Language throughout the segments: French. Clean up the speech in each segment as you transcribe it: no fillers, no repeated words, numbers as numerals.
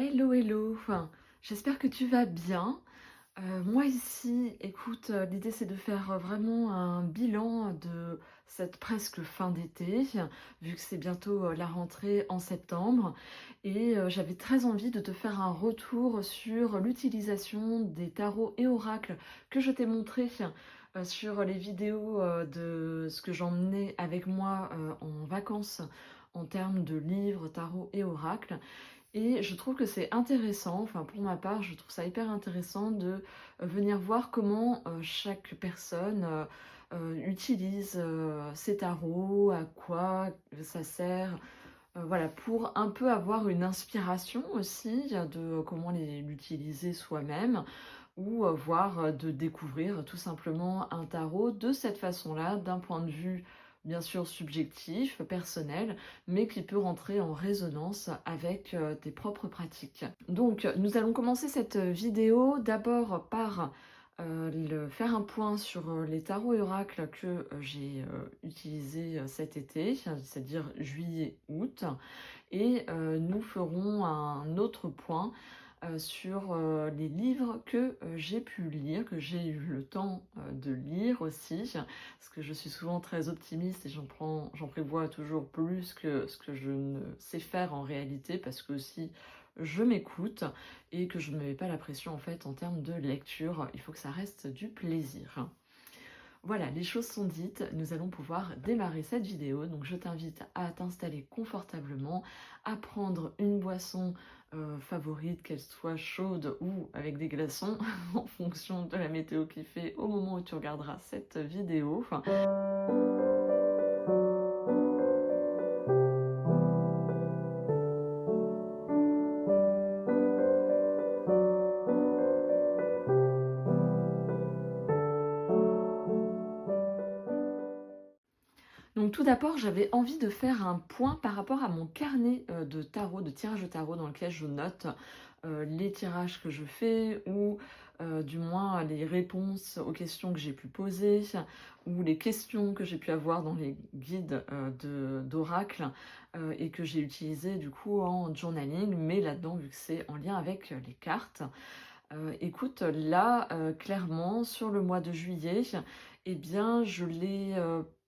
Hello, hello. Enfin, j'espère que tu vas bien. Moi ici, écoute, l'idée c'est de faire vraiment un bilan de cette presque fin d'été, vu que c'est bientôt la rentrée en septembre. Et j'avais très envie de te faire un retour sur l'utilisation des tarots et oracles que je t'ai montré sur les vidéos de ce que j'emmenais avec moi en vacances en termes de livres, tarots et oracles. Et je trouve que c'est intéressant, enfin pour ma part, je trouve ça hyper intéressant de venir voir comment chaque personne utilise ses tarots, à quoi ça sert, voilà, pour un peu avoir une inspiration aussi de comment l'utiliser soi-même ou voir de découvrir tout simplement un tarot de cette façon-là, d'un point de vue bien sûr subjectif, personnel, mais qui peut rentrer en résonance avec tes propres pratiques. Donc nous allons commencer cette vidéo d'abord par faire un point sur les tarots et oracles que j'ai utilisés cet été, c'est-à-dire juillet-août, et nous ferons un autre point sur les livres que j'ai pu lire, que j'ai eu le temps de lire aussi, parce que je suis souvent très optimiste et j'en prévois toujours plus que ce que je ne sais faire en réalité, parce que aussi je m'écoute et que je ne me mets pas la pression en fait en termes de lecture, il faut que ça reste du plaisir. Voilà, les choses sont dites, nous allons pouvoir démarrer cette vidéo. Donc je t'invite à t'installer confortablement, à prendre une boisson favorite, qu'elle soit chaude ou avec des glaçons, en fonction de la météo qu'il fait au moment où tu regarderas cette vidéo. Donc tout d'abord, j'avais envie de faire un point par rapport à mon carnet de tarot, de tirage de tarot dans lequel je note les tirages que je fais ou du moins les réponses aux questions que j'ai pu poser ou les questions que j'ai pu avoir dans les guides d'oracle et que j'ai utilisé du coup en journaling, mais là-dedans vu que c'est en lien avec les cartes. Écoute, là, clairement, sur le mois de juillet, eh bien, je l'ai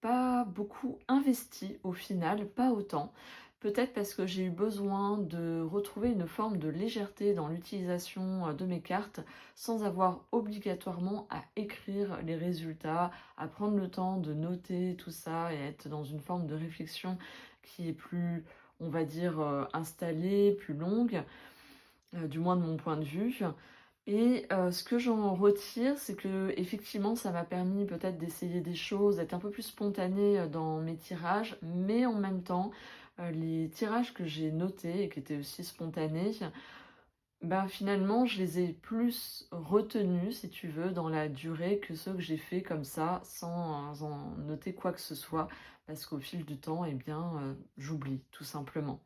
pas beaucoup investi au final, pas autant. Peut-être parce que j'ai eu besoin de retrouver une forme de légèreté dans l'utilisation de mes cartes, sans avoir obligatoirement à écrire les résultats, à prendre le temps de noter tout ça et être dans une forme de réflexion qui est plus, on va dire, installée, plus longue, du moins de mon point de vue. Et ce que j'en retire, c'est que effectivement, ça m'a permis peut-être d'essayer des choses, d'être un peu plus spontanée dans mes tirages, mais en même temps, les tirages que j'ai notés et qui étaient aussi spontanés, bah, finalement, je les ai plus retenus, si tu veux, dans la durée que ceux que j'ai fait comme ça, sans en noter quoi que ce soit, parce qu'au fil du temps, eh bien, j'oublie, tout simplement.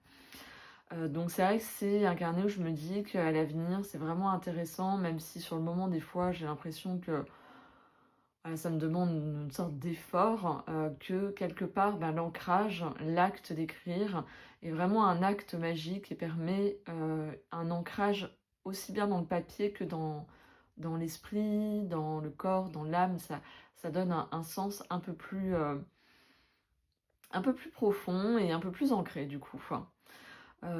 Donc c'est vrai que c'est un carnet où je me dis qu'à l'avenir, c'est vraiment intéressant, même si sur le moment, des fois, j'ai l'impression que ça me demande une sorte d'effort, que quelque part, ben, l'ancrage, l'acte d'écrire est vraiment un acte magique et permet un ancrage aussi bien dans le papier que dans l'esprit, dans le corps, dans l'âme. Ça donne un sens un peu plus profond et un peu plus ancré du coup.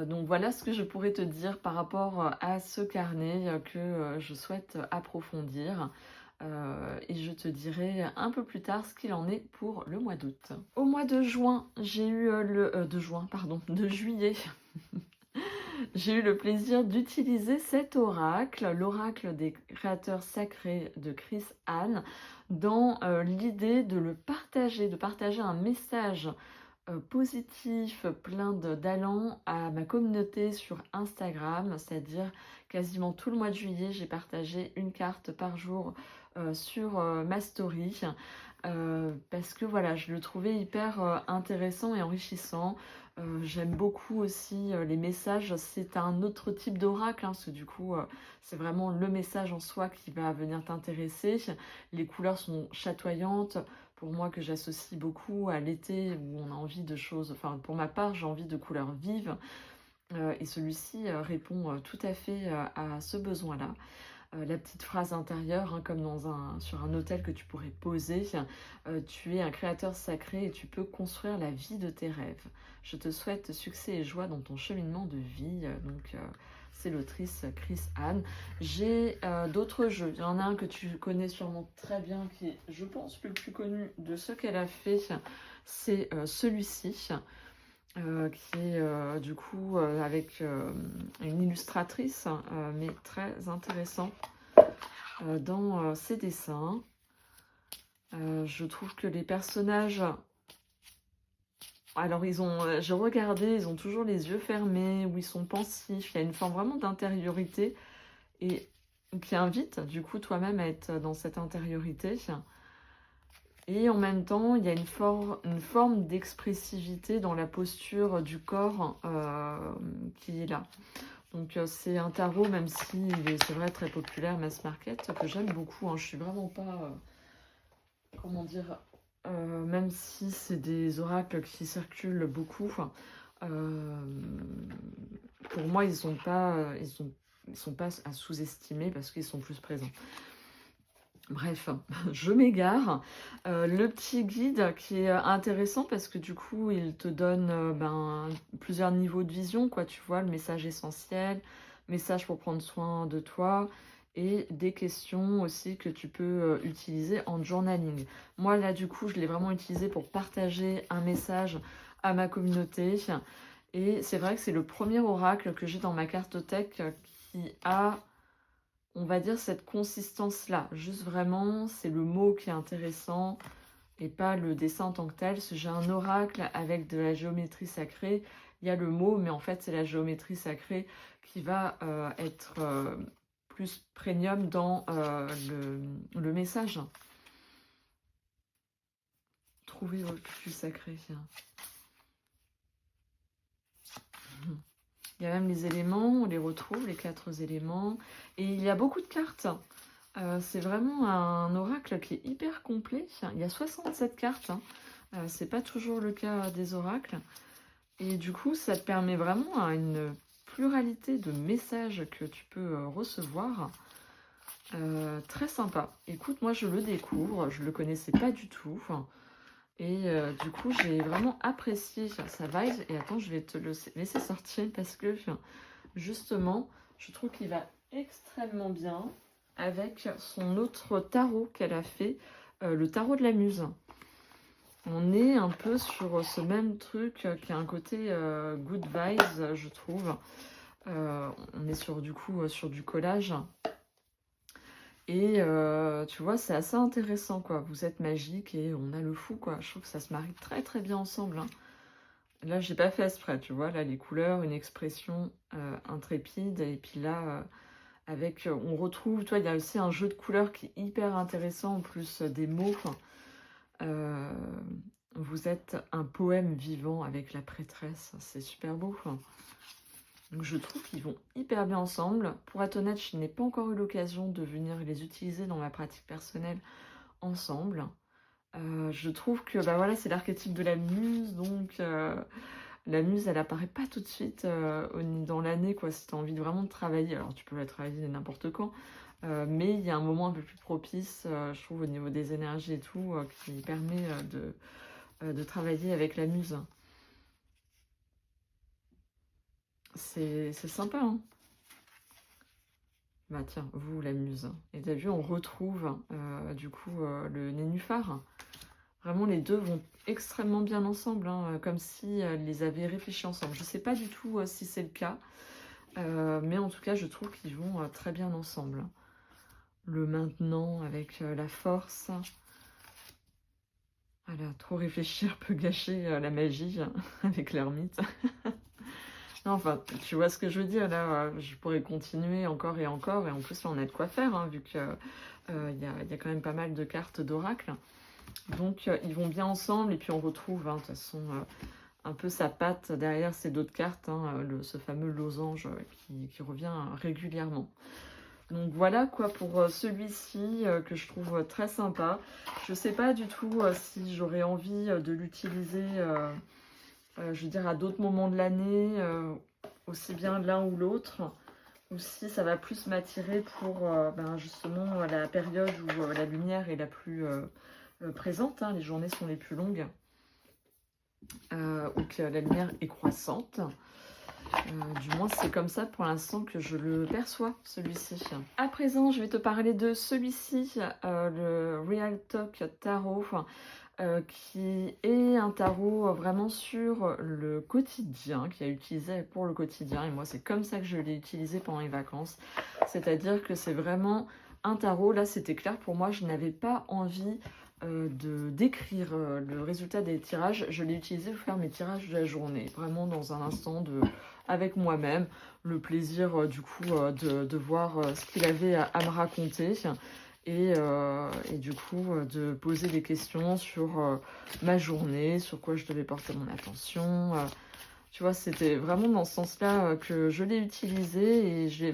Donc voilà ce que je pourrais te dire par rapport à ce carnet que je souhaite approfondir. Et je te dirai un peu plus tard ce qu'il en est pour le mois d'août. Au mois de juin, j'ai eu de juillet, j'ai eu le plaisir d'utiliser cet oracle, l'oracle des créateurs sacrés de Chris Anne, dans l'idée de le partager, de partager un message positif, plein d'allant à ma communauté sur Instagram, c'est-à-dire quasiment tout le mois de juillet, j'ai partagé une carte par jour sur ma story. Parce que voilà, je le trouvais hyper intéressant et enrichissant. J'aime beaucoup aussi les messages. C'est un autre type d'oracle, hein, parce que du coup, c'est vraiment le message en soi qui va venir t'intéresser. Les couleurs sont chatoyantes. Pour moi, que j'associe beaucoup à l'été où on a envie de choses. Enfin, pour ma part, j'ai envie de couleurs vives. Et celui-ci répond tout à fait à ce besoin-là. La petite phrase intérieure, hein, comme sur un autel que tu pourrais poser, tu es un créateur sacré et tu peux construire la vie de tes rêves. Je te souhaite succès et joie dans ton cheminement de vie. Donc, c'est l'autrice Chris Anne. J'ai d'autres jeux. Il y en a un que tu connais sûrement très bien, qui est, je pense, le plus connu de ceux qu'elle a fait. C'est celui-ci. Qui est du coup avec une illustratrice, mais très intéressant dans ses dessins. Je trouve que les personnages, alors j'ai regardé, ils ont toujours les yeux fermés, ou ils sont pensifs, il y a une forme vraiment d'intériorité, et qui invite du coup toi-même à être dans cette intériorité. Et en même temps, il y a une forme d'expressivité dans la posture du corps qui est là. Donc c'est un tarot, même si c'est vrai, très populaire, mass market, que j'aime beaucoup. Hein. Je suis vraiment pas, comment dire, même si c'est des oracles qui circulent beaucoup, pour moi, ils sont pas à sous-estimer parce qu'ils sont plus présents. Bref, je m'égare. Le petit guide qui est intéressant parce que du coup, il te donne plusieurs niveaux de vision, quoi. Tu vois, le message essentiel, message pour prendre soin de toi et des questions aussi que tu peux utiliser en journaling. Moi, là, du coup, je l'ai vraiment utilisé pour partager un message à ma communauté. Et c'est vrai que c'est le premier oracle que j'ai dans ma cartothèque qui a, on va dire, cette consistance-là. Juste vraiment, c'est le mot qui est intéressant et pas le dessin en tant que tel. Si j'ai un oracle avec de la géométrie sacrée, il y a le mot, mais en fait, c'est la géométrie sacrée qui va être plus premium dans le message. Trouvez votre plus sacré. Il y a même les éléments, on les retrouve, les 4 éléments. Et il y a beaucoup de cartes. C'est vraiment un oracle qui est hyper complet. Il y a 67 cartes. C'est pas toujours le cas des oracles. Et du coup, ça te permet vraiment à une pluralité de messages que tu peux recevoir. Très sympa. Écoute, moi je le découvre, je le connaissais pas du tout. Et du coup, j'ai vraiment apprécié sa vibe. Et attends, je vais te le laisser sortir parce que justement, je trouve qu'il va extrêmement bien avec son autre tarot qu'elle a fait, le tarot de la muse. On est un peu sur ce même truc qui a un côté good vibes, je trouve. On est sur du coup sur du collage. Et tu vois, c'est assez intéressant, quoi. Vous êtes magique et on a le fou, quoi. Je trouve que ça se marie très très bien ensemble. Hein. Là, j'ai pas fait exprès, tu vois. Là, les couleurs, une expression intrépide. Et puis là, on retrouve, tu vois, il y a aussi un jeu de couleurs qui est hyper intéressant, en plus des mots. Vous êtes un poème vivant avec la prêtresse. C'est super beau. Donc je trouve qu'ils vont hyper bien ensemble. Pour être honnête, je n'ai pas encore eu l'occasion de venir les utiliser dans ma pratique personnelle ensemble. Je trouve que bah voilà, c'est l'archétype de la muse, donc la muse, elle apparaît pas tout de suite dans l'année, quoi. Si tu as envie vraiment de travailler, alors tu peux la travailler n'importe quand, mais il y a un moment un peu plus propice, je trouve, au niveau des énergies et tout, qui permet de travailler avec la muse. C'est sympa, hein. Bah tiens, vous, la muse. Et t'as vu, on retrouve du coup le nénuphar. Vraiment, les deux vont extrêmement bien ensemble, hein, comme si elles les avaient réfléchis ensemble. Je sais pas du tout si c'est le cas, mais en tout cas, je trouve qu'ils vont très bien ensemble. Le maintenant avec la force. Voilà, trop réfléchir peut gâcher la magie avec l'ermite. Non, enfin, tu vois ce que je veux dire, là, je pourrais continuer encore, et en plus, là, on a de quoi faire, hein, vu qu'il y a quand même pas mal de cartes d'oracle. Donc, ils vont bien ensemble, et puis on retrouve, hein, de toute façon, un peu sa patte derrière ces d'autres cartes, hein, ce fameux losange qui revient régulièrement. Donc voilà quoi pour celui-ci que je trouve très sympa. Je sais pas du tout si j'aurais envie de l'utiliser, je veux dire, à d'autres moments de l'année, aussi bien l'un ou l'autre, ou si ça va plus m'attirer pour ben, justement la période où la lumière est la plus présente, hein, les journées sont les plus longues, ou que la lumière est croissante. Du moins, c'est comme ça pour l'instant que je le perçois, celui-ci. À présent, je vais te parler de celui-ci, le Real Talk Tarot, qui est un tarot vraiment sur le quotidien, qui est utilisé pour le quotidien. Et moi, c'est comme ça que je l'ai utilisé pendant les vacances. C'est-à-dire que c'est vraiment un tarot. Là, c'était clair pour moi. Je n'avais pas envie de d'écrire le résultat des tirages. Je l'ai utilisé pour faire mes tirages de la journée. Vraiment dans un instant avec moi-même. Le plaisir du coup de voir ce qu'il avait à me raconter. Et du coup, de poser des questions sur ma journée, sur quoi je devais porter mon attention. Tu vois, c'était vraiment dans ce sens-là que je l'ai utilisé et j'ai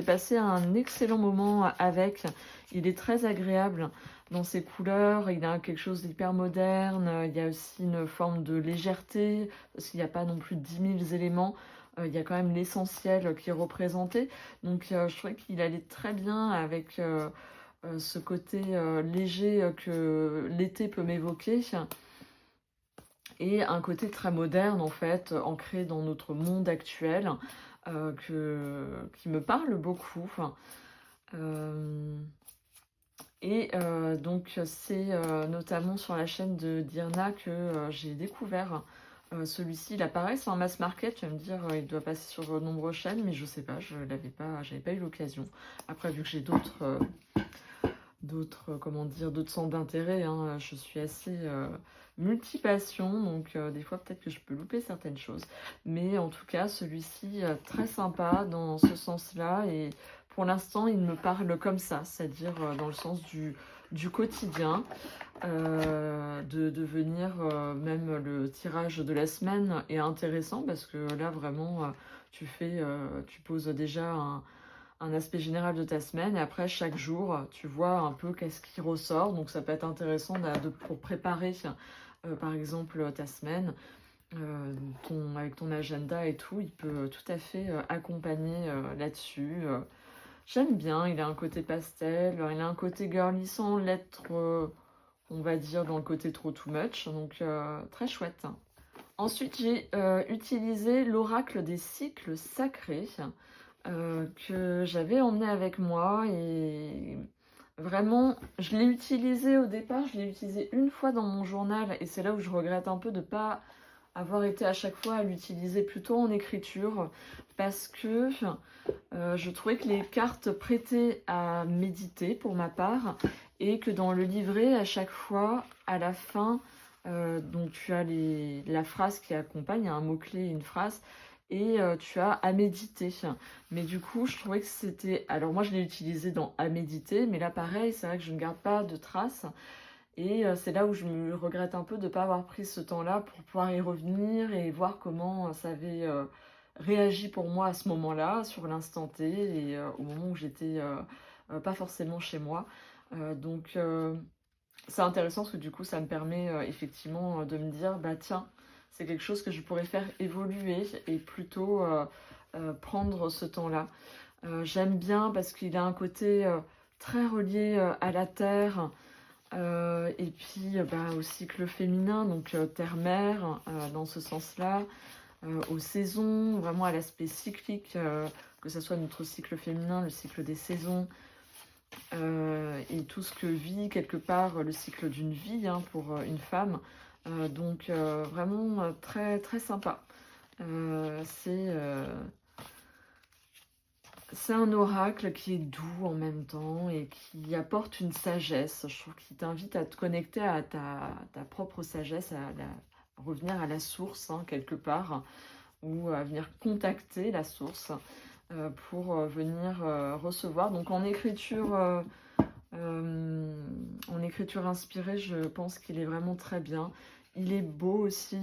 passé un excellent moment avec. Il est très agréable dans ses couleurs, il a quelque chose d'hyper moderne, il y a aussi une forme de légèreté, parce qu'il n'y a pas non plus 10 000 éléments. Il y a quand même l'essentiel qui est représenté. Donc, je trouvais qu'il allait très bien avec ce côté léger que l'été peut m'évoquer et un côté très moderne en fait, ancré dans notre monde actuel qui me parle beaucoup. Donc c'est notamment sur la chaîne de Dirna que j'ai découvert celui-ci. Il apparaît sur un mass market, tu vas me dire il doit passer sur de nombreuses chaînes, mais je sais pas, j'avais pas eu l'occasion. Après, vu que j'ai d'autres d'autres centres d'intérêt, hein. Je suis assez multipassion, donc des fois peut-être que je peux louper certaines choses. Mais en tout cas, celui-ci, très sympa dans ce sens-là. Et pour l'instant, il me parle comme ça, c'est-à-dire dans le sens du quotidien, de devenir même le tirage de la semaine est intéressant parce que là, vraiment, tu poses déjà un aspect général de ta semaine et après chaque jour tu vois un peu qu'est-ce qui ressort, donc ça peut être intéressant pour préparer par exemple ta semaine, avec ton agenda et tout, il peut tout à fait accompagner là-dessus. J'aime bien, il a un côté pastel, il a un côté girly sans l'être on va dire dans le côté trop too much, donc très chouette. Ensuite j'ai utilisé l'oracle des cycles sacrés, que j'avais emmené avec moi et vraiment, je l'ai utilisé au départ, je l'ai utilisé une fois dans mon journal et c'est là où je regrette un peu de ne pas avoir été à chaque fois à l'utiliser plutôt en écriture parce que je trouvais que les cartes prêtaient à méditer pour ma part et que dans le livret, à chaque fois, à la fin, donc tu as la phrase qui accompagne, un mot-clé et une phrase, et tu as à méditer. Mais du coup, je trouvais que c'était... Alors moi, je l'ai utilisé dans à méditer, mais là, pareil, c'est vrai que je ne garde pas de traces. Et c'est là où je me regrette un peu de ne pas avoir pris ce temps-là pour pouvoir y revenir et voir comment ça avait réagi pour moi à ce moment-là, sur l'instant T, et au moment où j'étais pas forcément chez moi. Donc c'est intéressant parce que du coup, ça me permet effectivement de me dire, bah tiens, c'est quelque chose que je pourrais faire évoluer et plutôt prendre ce temps-là. J'aime bien parce qu'il a un côté très relié à la terre et puis bah, au cycle féminin, donc terre-mère dans ce sens-là, aux saisons, vraiment à l'aspect cyclique, que ce soit notre cycle féminin, le cycle des saisons, et tout ce que vit quelque part le cycle d'une vie hein, pour une femme. Donc vraiment très très sympa. C'est un oracle qui est doux en même temps et qui apporte une sagesse. Je trouve qu'il t'invite à te connecter à ta propre sagesse, revenir à la source hein, quelque part, ou à venir contacter la source pour venir recevoir. Donc en écriture inspirée, je pense qu'il est vraiment très bien. Il est beau aussi,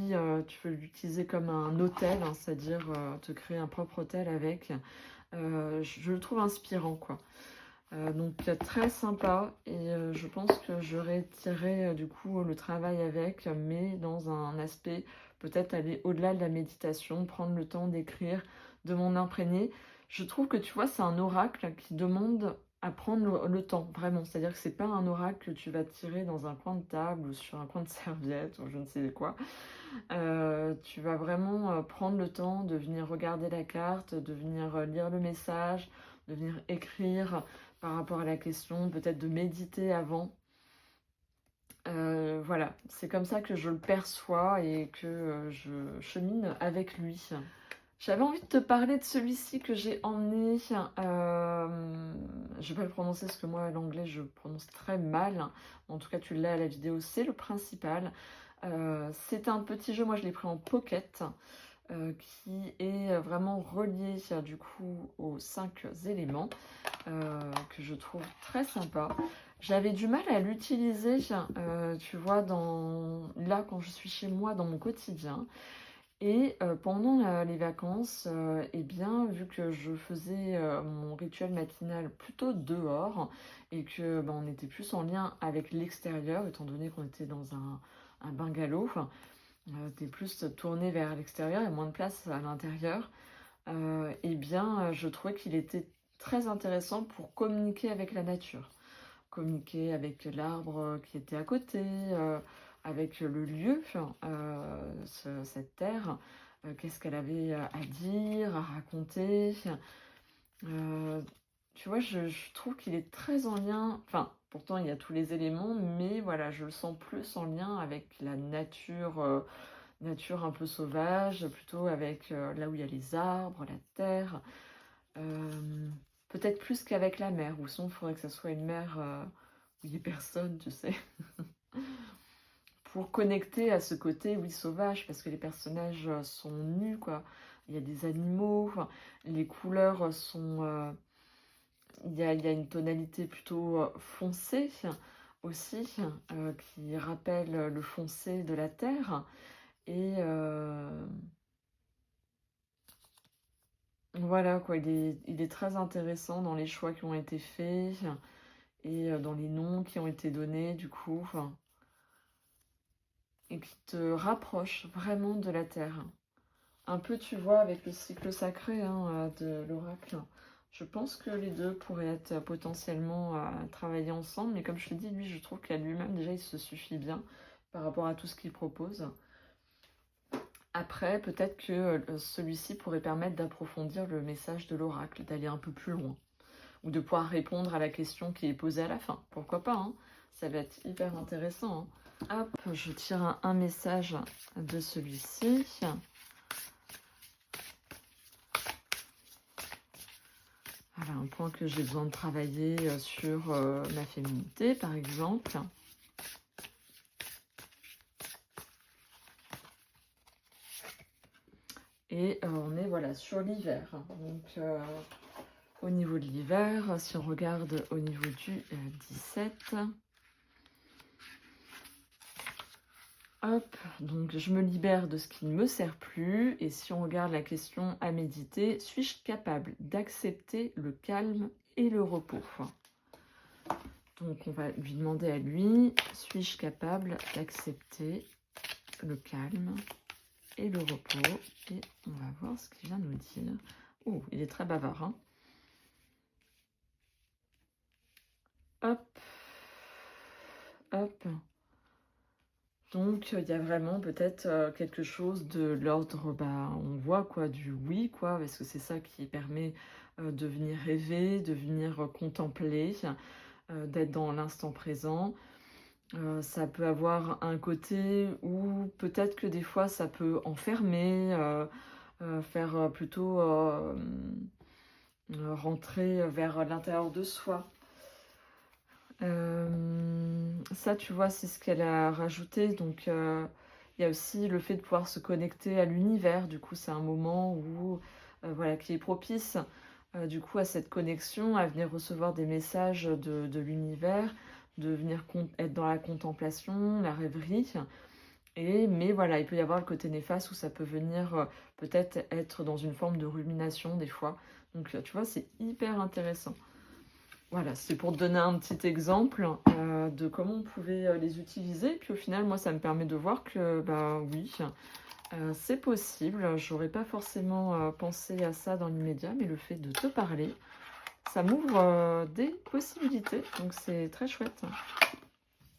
tu peux l'utiliser comme un hôtel, hein, c'est-à-dire te créer un propre hôtel avec. Je le trouve inspirant, quoi. Donc très sympa et je pense que j'aurais tiré du coup le travail avec, mais dans un aspect peut-être aller au-delà de la méditation, prendre le temps d'écrire de m'en imprégner. Je trouve que, tu vois, c'est un oracle qui demande à prendre le temps, vraiment. C'est-à-dire que c'est pas un oracle que tu vas tirer dans un coin de table ou sur un coin de serviette ou je ne sais quoi. Tu vas vraiment prendre le temps de venir regarder la carte, de venir lire le message, de venir écrire par rapport à la question, peut-être de méditer avant. Voilà, c'est comme ça que je le perçois et que je chemine avec lui. J'avais envie de te parler de celui-ci que j'ai emmené. Je vais pas le prononcer parce que moi, l'anglais, je prononce très mal. En tout cas, tu l'as à la vidéo, c'est le principal. C'est un petit jeu, moi je l'ai pris en pocket, qui est vraiment relié du coup aux 5 éléments, que je trouve très sympa. J'avais du mal à l'utiliser, tu vois, là quand je suis chez moi dans mon quotidien. Et pendant les vacances, eh bien, vu que je faisais mon rituel matinal plutôt dehors et que on était plus en lien avec l'extérieur, étant donné qu'on était dans un bungalow, t'es plus tourné vers l'extérieur et moins de place à l'intérieur, eh bien, je trouvais qu'il était très intéressant pour communiquer avec la nature, communiquer avec l'arbre qui était à côté, avec le lieu, cette terre, qu'est-ce qu'elle avait à dire, à raconter. Euh, Tu vois, je trouve qu'il est très en lien, enfin, pourtant il y a tous les éléments, mais voilà, je le sens plus en lien avec la nature, nature un peu sauvage, plutôt avec là où il y a les arbres, la terre. Euh, Peut-être plus qu'avec la mer, ou sinon il faudrait que ça soit une mer où il n'y ait personne, tu sais. Pour connecter à ce côté, oui, sauvage, parce que les personnages sont nus, quoi. Il y a des animaux, enfin, les couleurs sont... il y a une tonalité plutôt foncée aussi, qui rappelle le foncé de la terre. Et voilà, quoi, il est très intéressant dans les choix qui ont été faits et dans les noms qui ont été donnés, du coup, et qui te rapproche vraiment de la terre. Un peu, tu vois, avec le cycle sacré de l'oracle. Je pense que les deux pourraient être potentiellement travailler ensemble, mais comme je te dis, lui, je trouve qu'à lui-même, déjà, il se suffit bien par rapport à tout ce qu'il propose. Après, peut-être que celui-ci pourrait permettre d'approfondir le message de l'oracle, d'aller un peu plus loin, ou de pouvoir répondre à la question qui est posée à la fin. Pourquoi pas, hein? Ça va être hyper intéressant, hein. Hop, je tire un message de celui-ci. Voilà, un point que j'ai besoin de travailler sur ma féminité, par exemple. Et on est voilà, sur l'hiver. Donc, au niveau de l'hiver, si on regarde au niveau du 17... Hop, donc je me libère de ce qui ne me sert plus. Et si on regarde la question à méditer, suis-je capable d'accepter le calme et le repos? Donc on va lui demander à lui, suis-je capable d'accepter le calme et le repos? Et on va voir ce qu'il vient nous dire. Oh, il est très bavard, hein. Hop, hop. Donc, il y a vraiment peut-être quelque chose de l'ordre, on voit quoi, du oui, quoi, parce que c'est ça qui permet de venir rêver, de venir contempler, d'être dans l'instant présent. Ça peut avoir un côté où peut-être que des fois ça peut enfermer, faire plutôt rentrer vers l'intérieur de soi. Ça, tu vois, c'est ce qu'elle a rajouté. Donc, il y a aussi le fait de pouvoir se connecter à l'univers. Du coup, c'est un moment où, voilà, qui est propice, du coup, à cette connexion, à venir recevoir des messages de l'univers, de venir être dans la contemplation, la rêverie. Mais voilà, il peut y avoir le côté néfaste où ça peut venir peut-être être dans une forme de rumination des fois. Donc, tu vois, c'est hyper intéressant. Voilà, c'est pour te donner un petit exemple de comment on pouvait les utiliser. Puis au final, moi, ça me permet de voir que, oui, C'est possible, j'aurais pas forcément, pensé à ça dans l'immédiat, mais le fait de te parler, ça m'ouvre, des possibilités, donc c'est très chouette.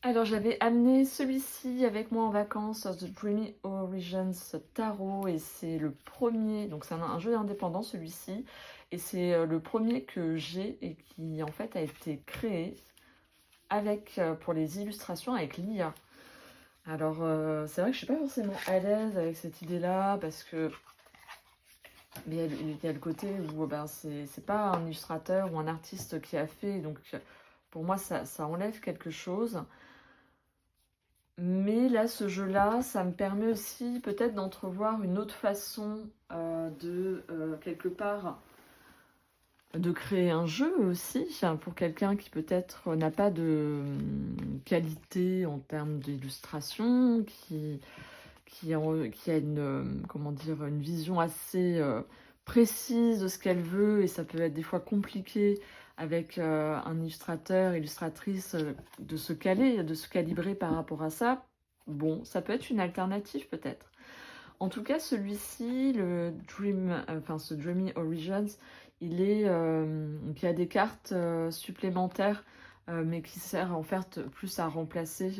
Alors j'avais amené celui-ci avec moi en vacances, The Dreamy Origins Tarot, et c'est le premier, donc c'est un jeu indépendant celui-ci, et c'est le premier que j'ai et qui en fait a été créé avec, pour les illustrations avec l'IA. Alors c'est vrai que je suis pas forcément à l'aise avec cette idée-là parce que mais il y a le côté où ben, c'est pas un illustrateur ou un artiste qui a fait, donc pour moi ça enlève quelque chose. Mais là, ce jeu-là, ça me permet aussi peut-être d'entrevoir une autre façon quelque part, de créer un jeu aussi, enfin, pour quelqu'un qui peut-être n'a pas de qualité en termes d'illustration, qui a une, comment dire, une vision assez précise de ce qu'elle veut, et ça peut être des fois compliqué avec un illustrateur, illustratrice, de se caler, de se calibrer par rapport à ça. Bon, ça peut être une alternative peut-être. En tout cas, celui-ci, enfin ce Dreamy Origins, il a des cartes supplémentaires, mais qui sert en fait plus à remplacer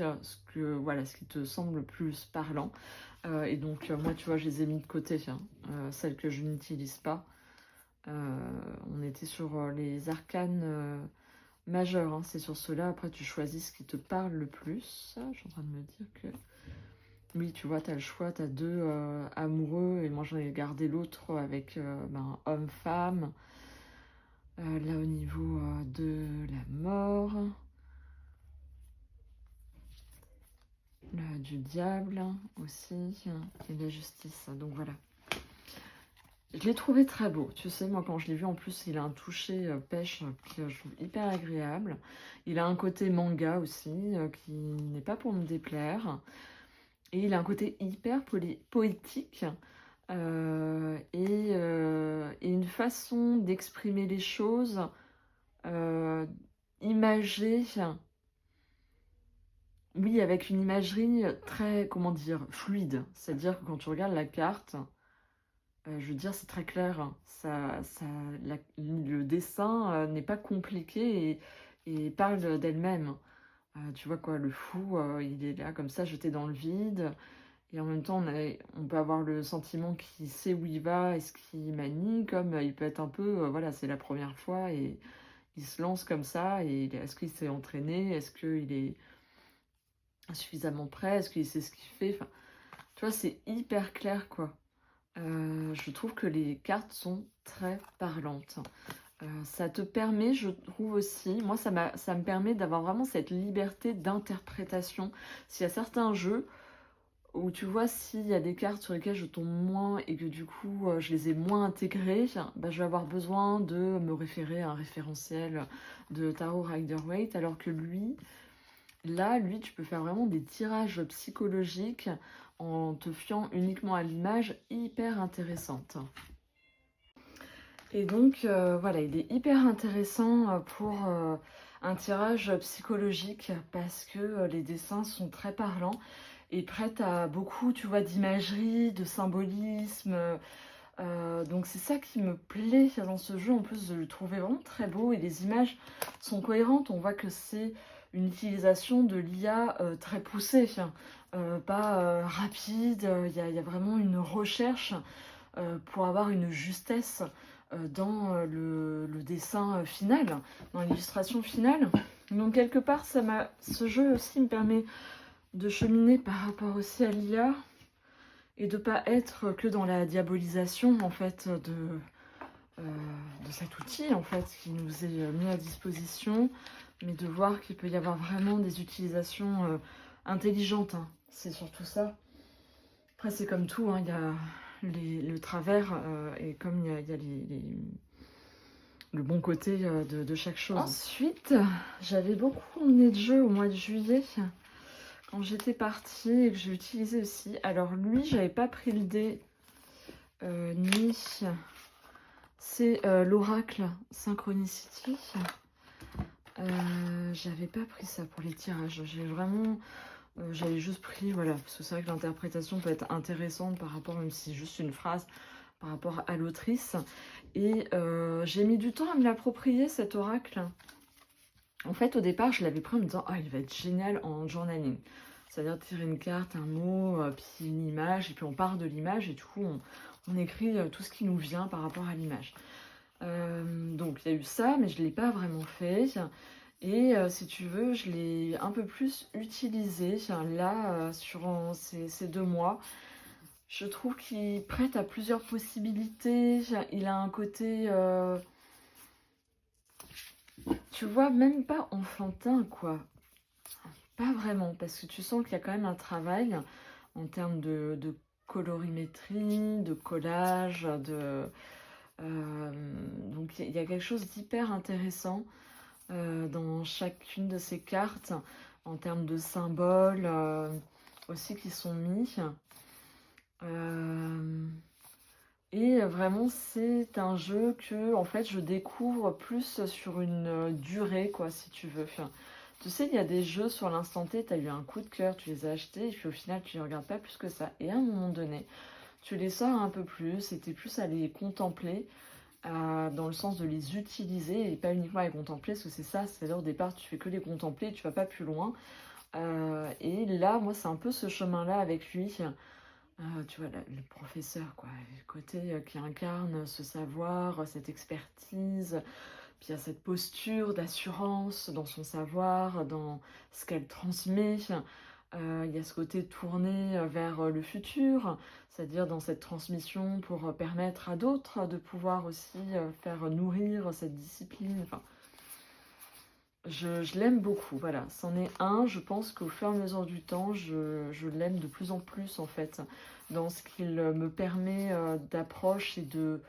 voilà, ce qui te semble plus parlant. Et donc, moi, tu vois, je les ai mis de côté, hein, celles que je n'utilise pas. On était sur les arcanes majeurs, hein, c'est sur ceux-là. Après, tu choisis ce qui te parle le plus. Je suis en train de me dire que... Oui, tu vois, tu as le choix, tu as deux amoureux, et moi j'en ai gardé l'autre avec homme-femme. Là, au niveau de la mort, du diable aussi, et de la justice. Donc voilà. Je l'ai trouvé très beau. Tu sais, moi, quand je l'ai vu, en plus, il a un toucher pêche que je trouve hyper agréable. Il a un côté manga aussi, qui n'est pas pour me déplaire. Et il a un côté hyper poétique. Et une façon d'exprimer les choses imagée, oui, avec une imagerie très, comment dire, fluide. C'est-à-dire que quand tu regardes la carte, je veux dire, c'est très clair, hein. Le dessin n'est pas compliqué et parle d'elle-même. Tu vois quoi, le fou, il est là comme ça, jeté dans le vide. Et en même temps, on peut avoir le sentiment qu'il sait où il va et ce qu'il manie, comme il peut être un peu, voilà, c'est la première fois et il se lance comme ça. Et est-ce qu'il s'est entraîné? Est-ce qu'il est suffisamment prêt? Est-ce qu'il sait ce qu'il fait? Enfin, tu vois, c'est hyper clair, quoi. Je trouve que les cartes sont très parlantes. Ça te permet, je trouve aussi, moi ça me permet d'avoir vraiment cette liberté d'interprétation. S'il y a certains jeux où tu vois, s'il y a des cartes sur lesquelles je tombe moins et que du coup je les ai moins intégrées, bah, je vais avoir besoin de me référer à un référentiel de Tarot Rider-Waite, alors que lui, tu peux faire vraiment des tirages psychologiques en te fiant uniquement à l'image, hyper intéressante. Et donc voilà, il est hyper intéressant pour un tirage psychologique parce que les dessins sont très parlants et prêtent à beaucoup, tu vois, d'imagerie, de symbolisme. Donc c'est ça qui me plaît dans ce jeu, en plus de le trouver vraiment très beau, et les images sont cohérentes. On voit que c'est une utilisation de l'IA très poussée, pas rapide. Il y a vraiment une recherche pour avoir une justesse dans le dessin final, dans l'illustration finale. Donc quelque part, ce jeu aussi me permet de cheminer par rapport aussi à l'IA et de pas être que dans la diabolisation en fait de cet outil en fait qui nous est mis à disposition, mais de voir qu'il peut y avoir vraiment des utilisations intelligentes, hein. C'est surtout ça. Après c'est comme tout, hein, il y a le travers et comme il y a le bon côté de chaque chose. Ensuite, j'avais beaucoup emmené de jeux au mois de juillet quand j'étais partie et que j'ai utilisé aussi. Alors lui, j'avais pas pris le dé ni... C'est l'Oracle Synchronicity. J'avais pas pris ça pour les tirages. J'ai vraiment J'avais juste pris, voilà, parce que c'est vrai que l'interprétation peut être intéressante par rapport, même si c'est juste une phrase, par rapport à l'autrice. Et j'ai mis du temps à me l'approprier, cet oracle. En fait, au départ, je l'avais pris en me disant: «Ah, il va être génial en journaling». C'est-à-dire tirer une carte, un mot, puis une image, et puis on part de l'image, et du coup, on écrit tout ce qui nous vient par rapport à l'image. Donc il y a eu ça, mais je ne l'ai pas vraiment fait. Et si tu veux, je l'ai un peu plus utilisé là, sur ces 2 mois. Je trouve qu'il prête à plusieurs possibilités. Il a un côté, tu vois, même pas enfantin, quoi. Pas vraiment, parce que tu sens qu'il y a quand même un travail en termes de colorimétrie, de collage, donc il y a quelque chose d'hyper intéressant dans chacune de ces cartes, en termes de symboles aussi qui sont mis. Euh, et vraiment, c'est un jeu que en fait je découvre plus sur une durée, quoi, si tu veux. Enfin, tu sais, il y a des jeux sur l'instant T, tu as eu un coup de cœur, tu les as achetés, et puis au final, tu les regardes pas plus que ça. Et à un moment donné, tu les sors un peu plus, et tu es plus à les contempler, dans le sens de les utiliser, et pas uniquement à les contempler, parce que c'est ça, c'est-à-dire au départ, tu fais que les contempler, et tu vas pas plus loin. Et là, moi, c'est un peu ce chemin-là avec lui. Tu vois, le professeur, quoi, le côté qui incarne ce savoir, cette expertise, puis il y a cette posture d'assurance dans son savoir, dans ce qu'elle transmet. Il y a ce côté tourné vers le futur, c'est-à-dire dans cette transmission pour permettre à d'autres de pouvoir aussi faire nourrir cette discipline. Enfin, je l'aime beaucoup, voilà. C'en est un, je pense qu'au fur et à mesure du temps, je l'aime de plus en plus, en fait, dans ce qu'il me permet d'approche et de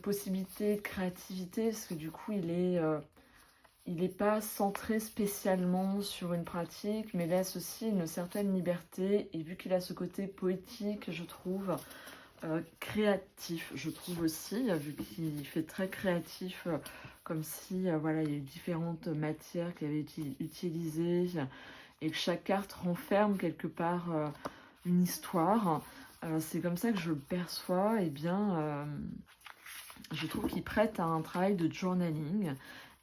possibilités, de créativité, parce que du coup, il est pas centré spécialement sur une pratique, mais laisse aussi une certaine liberté, et vu qu'il a ce côté poétique, je trouve, créatif, je trouve aussi, vu qu'il fait très créatif, comme si voilà, il y a eu différentes matières qui avaient été utilisées, et que chaque carte renferme quelque part une histoire. C'est comme ça que je le perçois. Et bien, je trouve qu'il prête à un travail de journaling,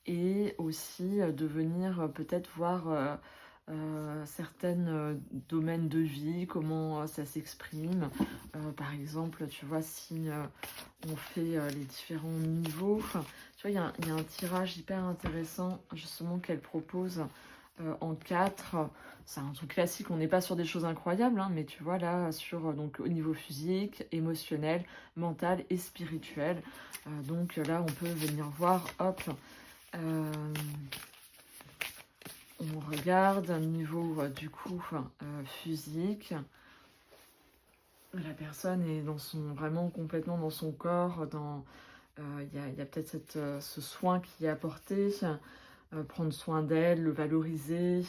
et aussi de venir peut-être voir certains domaines de vie, comment ça s'exprime. Par exemple, tu vois, si on fait les différents niveaux, enfin, tu vois, il y a un tirage hyper intéressant justement qu'elle propose en 4. C'est un truc classique, on n'est pas sur des choses incroyables, hein, mais tu vois là, sur donc au niveau physique, émotionnel, mental et spirituel. Donc là, on peut venir voir, hop, on regarde un niveau du coup physique. La personne est dans vraiment complètement dans son corps. Il y a peut-être ce soin qui est apporté, prendre soin d'elle, le valoriser,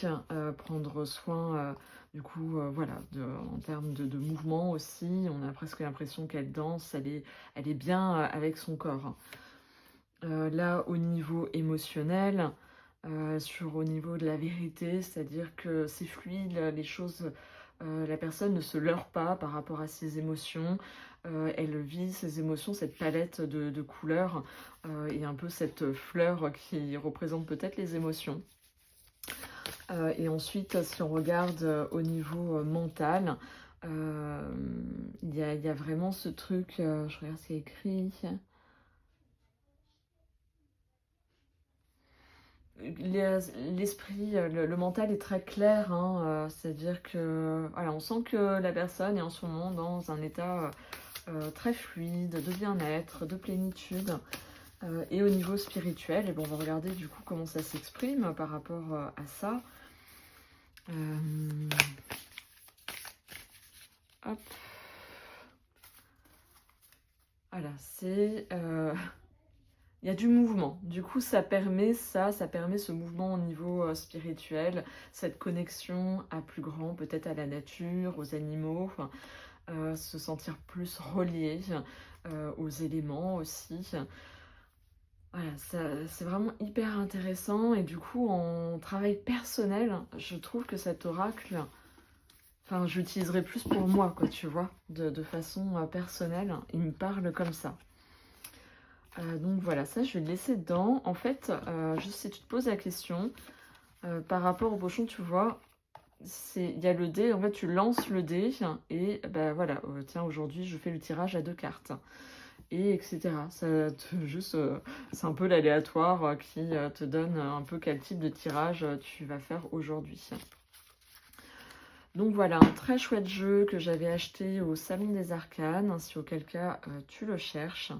prendre soin du coup voilà, en termes de mouvement aussi. On a presque l'impression qu'elle danse, elle est bien avec son corps. Là, au niveau émotionnel, au niveau de la vérité, c'est-à-dire que c'est fluide, les choses, la personne ne se leurre pas par rapport à ses émotions, elle vit ses émotions, cette palette de couleurs, et un peu cette fleur qui représente peut-être les émotions. Et ensuite, si on regarde au niveau mental, il y a vraiment ce truc, je regarde ce qui est écrit. L'esprit, le mental est très clair, hein, c'est-à-dire que voilà, on sent que la personne est en ce moment dans un état très fluide, de bien-être, de plénitude. Et au niveau spirituel, et bon, on va regarder du coup comment ça s'exprime par rapport à ça. Hop. Voilà, c'est... il y a du mouvement. Du coup, ça permet ce mouvement au niveau spirituel, cette connexion à plus grand, peut-être à la nature, aux animaux, se sentir plus relié aux éléments aussi. Voilà, c'est vraiment hyper intéressant. Et du coup, en travail personnel, je trouve que cet oracle Enfin, je l'utiliserai plus pour moi, quoi, tu vois, de façon personnelle. Il me parle comme ça. Donc voilà, ça, je vais le laisser dedans. En fait, juste si tu te poses la question, par rapport au pochon, tu vois, il y a le dé. En fait, tu lances le dé et bah voilà, tiens, aujourd'hui, je fais le tirage à 2 cartes. Et etc. Juste, c'est un peu l'aléatoire qui te donne un peu quel type de tirage tu vas faire aujourd'hui. Donc voilà, un très chouette jeu que j'avais acheté au Salon des Arcanes, si auquel cas tu le cherches,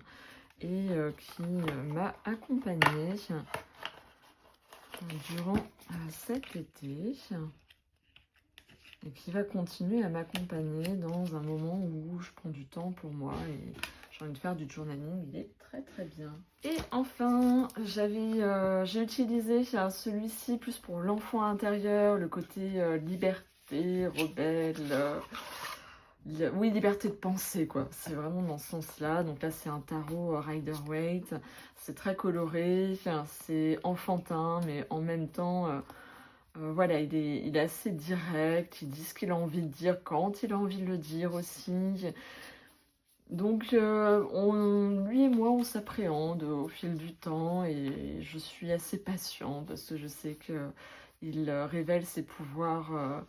et qui m'a accompagnée durant cet été, et qui va continuer à m'accompagner dans un moment où je prends du temps pour moi, et j'ai envie de faire du journaling, il est très très bien. Et enfin, j'ai utilisé celui-ci plus pour l'enfant intérieur, le côté liberté, rebelle, oui, liberté de penser, quoi. C'est vraiment dans ce sens-là. Donc là, c'est un tarot Rider-Waite. C'est très coloré, enfin, c'est enfantin, mais en même temps, voilà, il est assez direct. Il dit ce qu'il a envie de dire quand il a envie de le dire aussi. Donc, lui et moi, on s'appréhende au fil du temps et je suis assez patiente parce que je sais qu'il révèle ses pouvoirs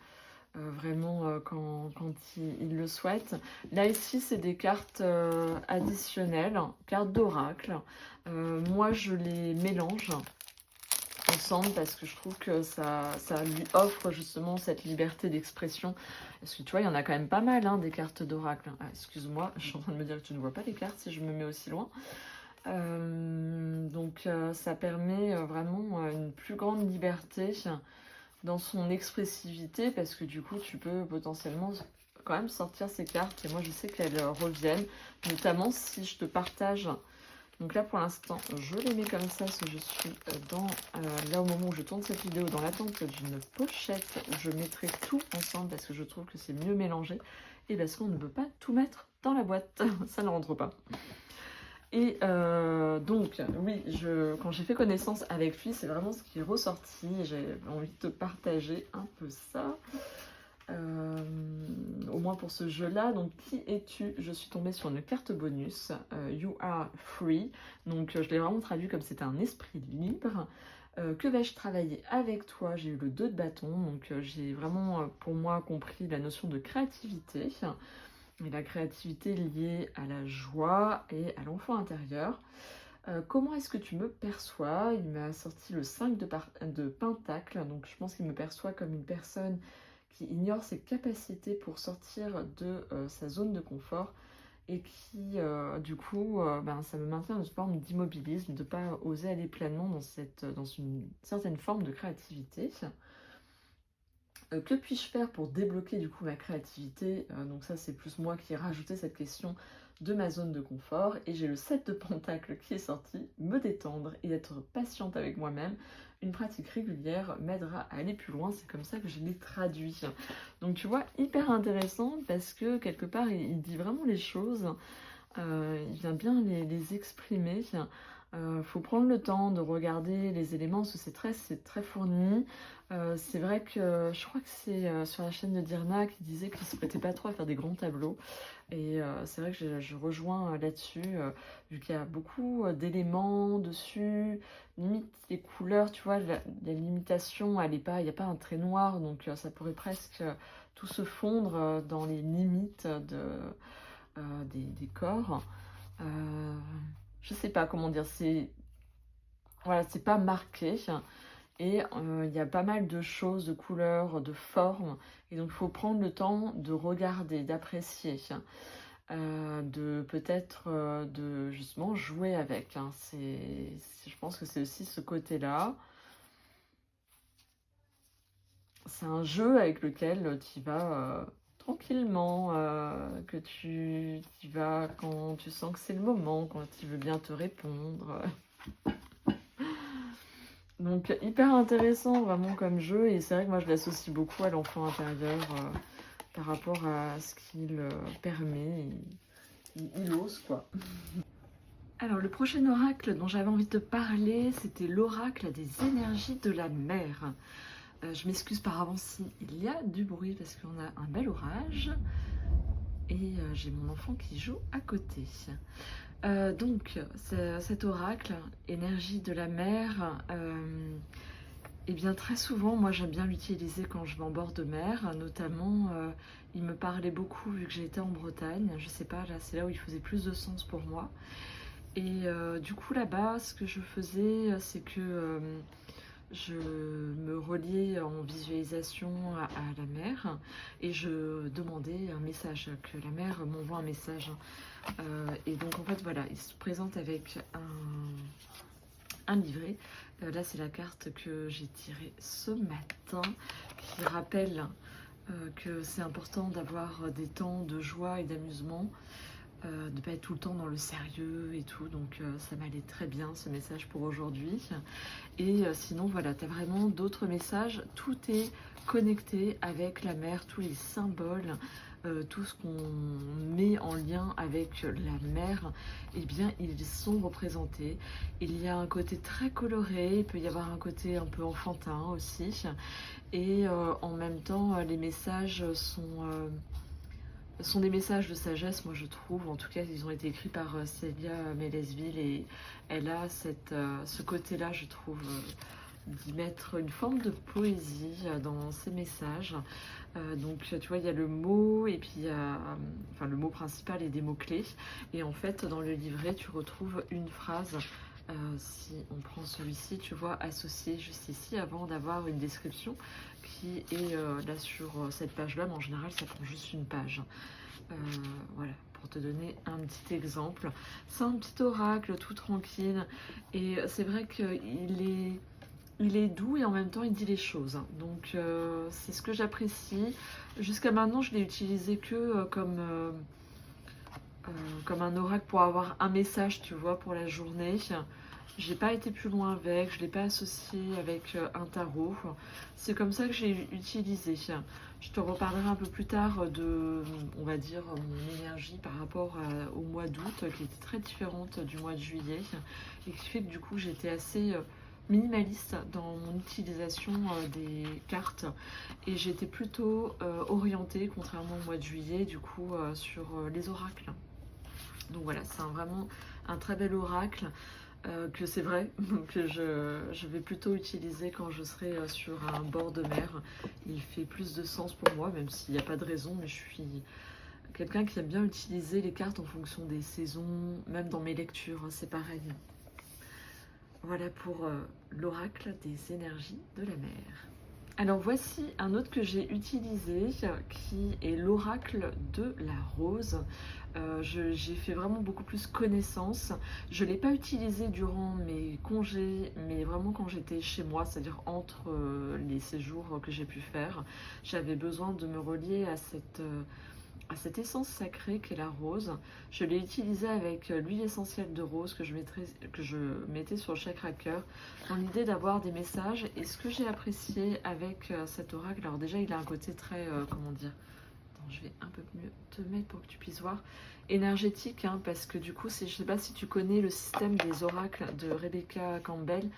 vraiment quand il le souhaite. Là, ici, c'est des cartes additionnelles, cartes d'oracle. Moi, je les mélange ensemble parce que je trouve que ça lui offre justement cette liberté d'expression. Parce que tu vois, il y en a quand même pas mal, hein, des cartes d'oracle. Ah, excuse-moi, je suis en train de me dire que tu ne vois pas les cartes si je me mets aussi loin. Donc ça permet vraiment une plus grande liberté dans son expressivité parce que du coup, tu peux potentiellement quand même sortir ces cartes. Et moi, je sais qu'elles reviennent, notamment si je te partage. Donc là, pour l'instant, je les mets comme ça, parce que je suis là, au moment où je tourne cette vidéo, dans l'attente d'une pochette où je mettrai tout ensemble, parce que je trouve que c'est mieux mélangé, et parce qu'on ne peut pas tout mettre dans la boîte, ça ne rentre pas. Et donc, oui, quand j'ai fait connaissance avec lui, c'est vraiment ce qui est ressorti, j'ai envie de te partager un peu ça. Au moins pour ce jeu-là. Donc, qui es-tu? Je suis tombée sur une carte bonus. You are free. Donc, je l'ai vraiment traduit comme c'était un esprit libre. Que vais-je travailler avec toi? J'ai eu le 2 de bâton. Donc, j'ai vraiment, pour moi, compris la notion de créativité. Et la créativité liée à la joie et à l'enfant intérieur. Comment est-ce que tu me perçois? Il m'a sorti le 5 de pentacle. Donc, je pense qu'il me perçoit comme une personne qui ignore ses capacités pour sortir de sa zone de confort et qui, du coup, ça me maintient dans une forme d'immobilisme, de ne pas oser aller pleinement dans une certaine forme de créativité. Que puis-je faire pour débloquer du coup ma créativité? Donc ça, c'est plus moi qui ai rajouté cette question de ma zone de confort. Et j'ai le 7 de pentacle qui est sorti, me détendre et être patiente avec moi-même. Une pratique régulière m'aidera à aller plus loin. C'est comme ça que je l'ai traduit. Donc tu vois, hyper intéressant parce que quelque part, il dit vraiment les choses. Il vient bien les exprimer. Faut prendre le temps de regarder les éléments parce que c'est très fourni. C'est vrai que je crois que c'est sur la chaîne de Dirna qui disait qu'il se prêtait pas trop à faire des grands tableaux. Et c'est vrai que je rejoins là-dessus, vu qu'il y a beaucoup d'éléments dessus. Limite les couleurs, tu vois, la limitation, il n'y a pas un trait noir, donc ça pourrait presque tout se fondre dans les limites des corps. Je sais pas comment dire, voilà, c'est pas marqué. Et il y a pas mal de choses, de couleurs, de formes. Et donc, il faut prendre le temps de regarder, d'apprécier, de peut-être de justement jouer avec. Je pense que c'est aussi ce côté-là. C'est un jeu avec lequel tu vas tranquillement, que tu vas quand tu sens que c'est le moment, quand il veut bien te répondre. Donc hyper intéressant vraiment comme jeu et c'est vrai que moi je l'associe beaucoup à l'enfant intérieur par rapport à ce qu'il permet, il ose quoi. Alors le prochain oracle dont j'avais envie de te parler, c'était l'oracle des énergies de la mer. Je m'excuse par avance si il y a du bruit parce qu'on a un bel orage et j'ai mon enfant qui joue à côté. Donc, cet oracle, énergie de la mer, eh bien très souvent, moi j'aime bien l'utiliser quand je vais en bord de mer, notamment il me parlait beaucoup vu que j'étais en Bretagne, je sais pas, là c'est là où il faisait plus de sens pour moi. Et du coup là-bas, ce que je faisais, c'est que je me reliais en visualisation à la mer et je demandais un message, que la mer m'envoie un message. Et donc en fait voilà, il se présente avec un livret. Là c'est la carte que j'ai tirée ce matin qui rappelle que c'est important d'avoir des temps de joie et d'amusement, de ne pas être tout le temps dans le sérieux et tout, donc ça m'allait très bien ce message pour aujourd'hui. Et sinon voilà, tu as vraiment d'autres messages, tout est connecté avec la mer, tous les symboles, tout ce qu'on met en lien avec la mer, eh bien ils sont représentés. Il y a un côté très coloré, il peut y avoir un côté un peu enfantin aussi, et en même temps les messages sont des messages de sagesse, moi je trouve. En tout cas, ils ont été écrits par Célia Mélesville et elle a ce côté-là, je trouve, d'y mettre une forme de poésie dans ses messages. Donc, tu vois, il y a le mot et puis il y a, enfin, le mot principal et des mots-clés. Et en fait, dans le livret, tu retrouves une phrase. Si on prend celui-ci, tu vois, associé juste ici, avant d'avoir une description qui est là sur cette page-là, mais en général, ça prend juste une page. Voilà, pour te donner un petit exemple. C'est un petit oracle tout tranquille et c'est vrai qu'il est doux et en même temps il dit les choses. Donc c'est ce que j'apprécie. Jusqu'à maintenant, je l'ai utilisé que comme un oracle pour avoir un message, tu vois, pour la journée. J'ai pas été plus loin avec, je l'ai pas associé avec un tarot. C'est comme ça que j'ai utilisé. Je te reparlerai un peu plus tard de, on va dire, mon énergie par rapport au mois d'août, qui était très différente du mois de juillet, et qui fait que du coup j'étais assez minimaliste dans mon utilisation des cartes, et j'étais plutôt orientée, contrairement au mois de juillet, du coup, sur les oracles. Donc voilà, c'est vraiment un très bel oracle que c'est vrai que je vais plutôt utiliser quand je serai sur un bord de mer. Il fait plus de sens pour moi, même s'il n'y a pas de raison, mais je suis quelqu'un qui aime bien utiliser les cartes en fonction des saisons, même dans mes lectures, c'est pareil. Voilà pour l'oracle des énergies de la mer. Alors voici un autre que j'ai utilisé qui est l'oracle de la rose. J'ai fait vraiment beaucoup plus connaissance. Je ne l'ai pas utilisé durant mes congés, mais vraiment quand j'étais chez moi, c'est-à-dire entre les séjours que j'ai pu faire. J'avais besoin de me relier à cette essence sacrée qu'est la rose. Je l'ai utilisée avec l'huile essentielle de rose que je mettais sur le chakra cœur dans l'idée d'avoir des messages. Et ce que j'ai apprécié avec cet oracle, alors déjà il a un côté très, comment dire, attends, je vais un peu mieux te mettre pour que tu puisses voir, énergétique, hein, parce que du coup, je ne sais pas si tu connais le système des oracles de Rebecca Campbell.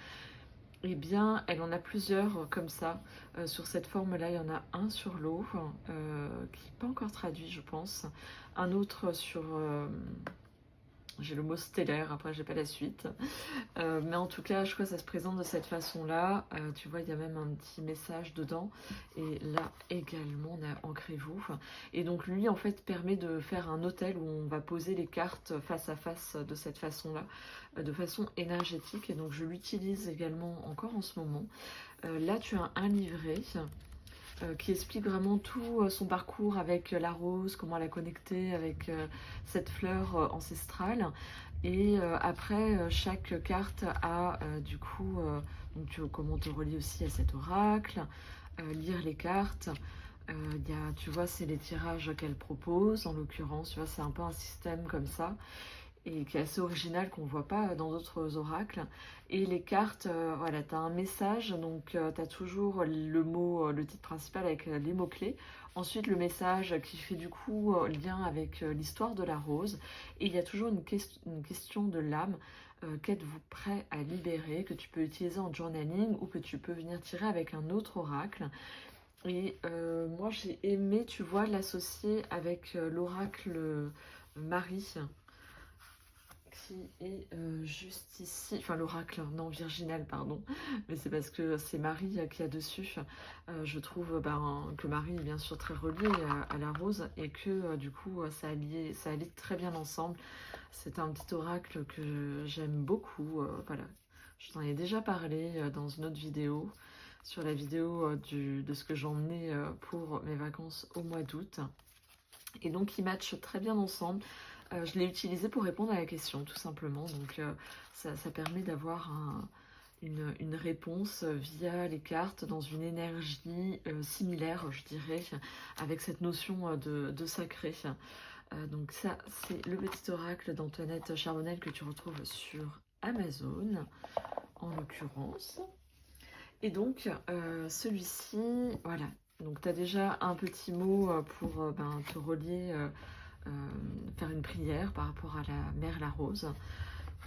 Eh bien, elle en a plusieurs comme ça. Sur cette forme-là, il y en a un sur l'eau, qui n'est pas encore traduit, je pense. Un autre sur... j'ai le mot stellaire, après j'ai pas la suite. Mais en tout cas, je crois que ça se présente de cette façon-là. Tu vois, il y a même un petit message dedans. Et là également, on a ancrez-vous. Et donc lui, en fait, permet de faire un hôtel où on va poser les cartes face à face de cette façon-là, de façon énergétique. Et donc je l'utilise également encore en ce moment. Là, tu as un livret qui explique vraiment tout son parcours avec la rose, comment la connecter avec cette fleur ancestrale. Et après, chaque carte a du coup, donc, comment te relier aussi à cet oracle, lire les cartes. Tu vois, c'est les tirages qu'elle propose, en l'occurrence, tu vois, c'est un peu un système comme ça et qui est assez original, qu'on ne voit pas dans d'autres oracles. Et les cartes, voilà, tu as un message, donc tu as toujours le mot, le titre principal avec les mots-clés. Ensuite, le message qui fait du coup lien avec l'histoire de la rose. Et il y a toujours une question de l'âme qu'êtes-vous prêt à libérer, que tu peux utiliser en journaling ou que tu peux venir tirer avec un autre oracle. Et moi j'ai aimé, tu vois, l'associer avec l'oracle Marie, qui est juste ici, enfin l'oracle, non, virginal, pardon, mais c'est parce que c'est Marie qui a dessus. Je trouve que Marie est bien sûr très reliée à la rose et que du coup ça allie très bien ensemble. C'est un petit oracle que j'aime beaucoup, voilà. Je t'en ai déjà parlé dans une autre vidéo, sur la vidéo de ce que j'emmenais pour mes vacances au mois d'août. Et donc ils matchent très bien ensemble. Je l'ai utilisé pour répondre à la question, tout simplement. Donc ça permet d'avoir une réponse via les cartes dans une énergie similaire, je dirais, avec cette notion de sacré. Donc ça, c'est le petit oracle d'Antoinette Charbonnel que tu retrouves sur Amazon, en l'occurrence. Et donc, celui-ci, voilà. Donc, tu as déjà un petit mot pour te relier, faire une prière par rapport à la Mère la Rose.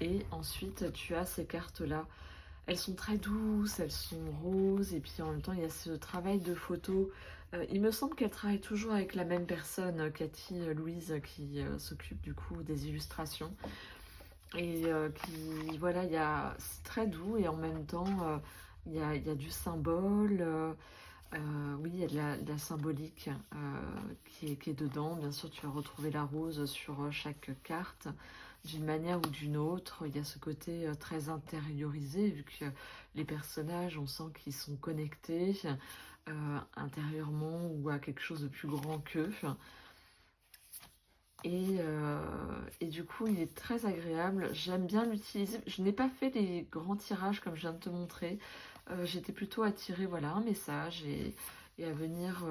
Et ensuite, tu as ces cartes-là. Elles sont très douces, elles sont roses. Et puis, en même temps, il y a ce travail de photo. Il me semble qu'elle travaille toujours avec la même personne, Cathy Louise, qui s'occupe du coup des illustrations. Et qui, voilà, c'est très doux et en même temps, il y a du symbole. Oui, il y a de la symbolique qui est dedans. Bien sûr, tu vas retrouver la rose sur chaque carte d'une manière ou d'une autre. Il y a ce côté très intériorisé, vu que les personnages, on sent qu'ils sont connectés intérieurement ou à quelque chose de plus grand qu'eux. Et du coup, il est très agréable. J'aime bien l'utiliser. Je n'ai pas fait des grands tirages comme je viens de te montrer. J'étais plutôt attirée, voilà, un message et à venir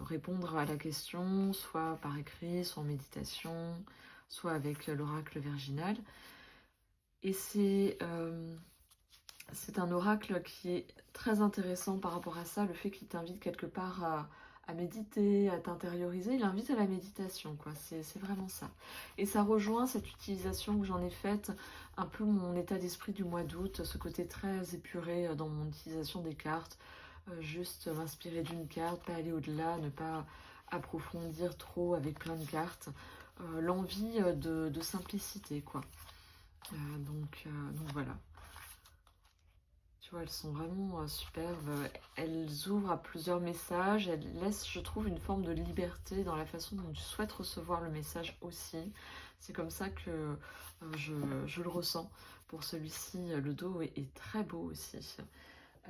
répondre à la question, soit par écrit, soit en méditation, soit avec l'oracle virginal. Et c'est un oracle qui est très intéressant par rapport à ça, le fait qu'il t'invite quelque part à méditer, à t'intérioriser. Il invite à la méditation, quoi. C'est vraiment ça. Et ça rejoint cette utilisation que j'en ai faite, un peu mon état d'esprit du mois d'août, ce côté très épuré dans mon utilisation des cartes. Juste m'inspirer d'une carte, pas aller au-delà, ne pas approfondir trop avec plein de cartes. L'envie de simplicité, quoi. Donc voilà. Tu vois, elles sont vraiment superbes. Elles ouvrent à plusieurs messages. Elles laissent, je trouve, une forme de liberté dans la façon dont tu souhaites recevoir le message aussi. C'est comme ça que je le ressens. Pour celui-ci, le dos est très beau aussi.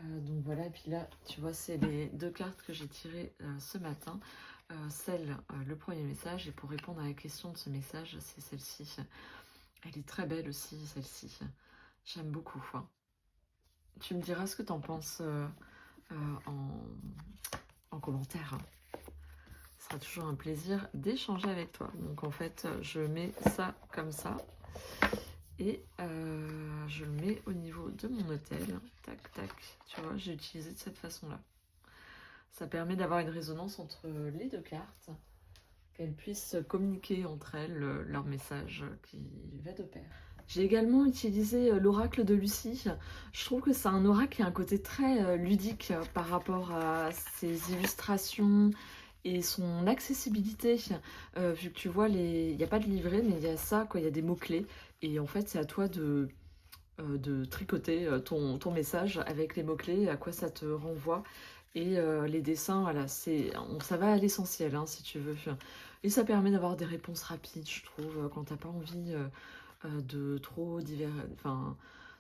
Donc voilà, et puis là, tu vois, c'est les deux cartes que j'ai tirées ce matin. Le premier message, et pour répondre à la question de ce message, c'est celle-ci. Elle est très belle aussi, celle-ci. J'aime beaucoup. Hein. Tu me diras ce que tu en penses en commentaire. Hein. Ce sera toujours un plaisir d'échanger avec toi. Donc en fait, je mets ça comme ça. Et je le mets au niveau de mon hôtel. Tac, tac. Tu vois, j'ai utilisé de cette façon-là. Ça permet d'avoir une résonance entre les deux cartes. Qu'elles puissent communiquer entre elles leur message qui va de pair. J'ai également utilisé l'oracle de Lucie. Je trouve que c'est un oracle qui a un côté très ludique par rapport à ses illustrations et son accessibilité. Vu que tu vois, il n'y a pas de livret, mais il y a ça, quoi. Il y a des mots-clés. Et en fait, c'est à toi de tricoter ton message avec les mots-clés, à quoi ça te renvoie. Et les dessins, voilà, ça va à l'essentiel, hein, si tu veux. Et ça permet d'avoir des réponses rapides, je trouve, quand t'as pas envie de trop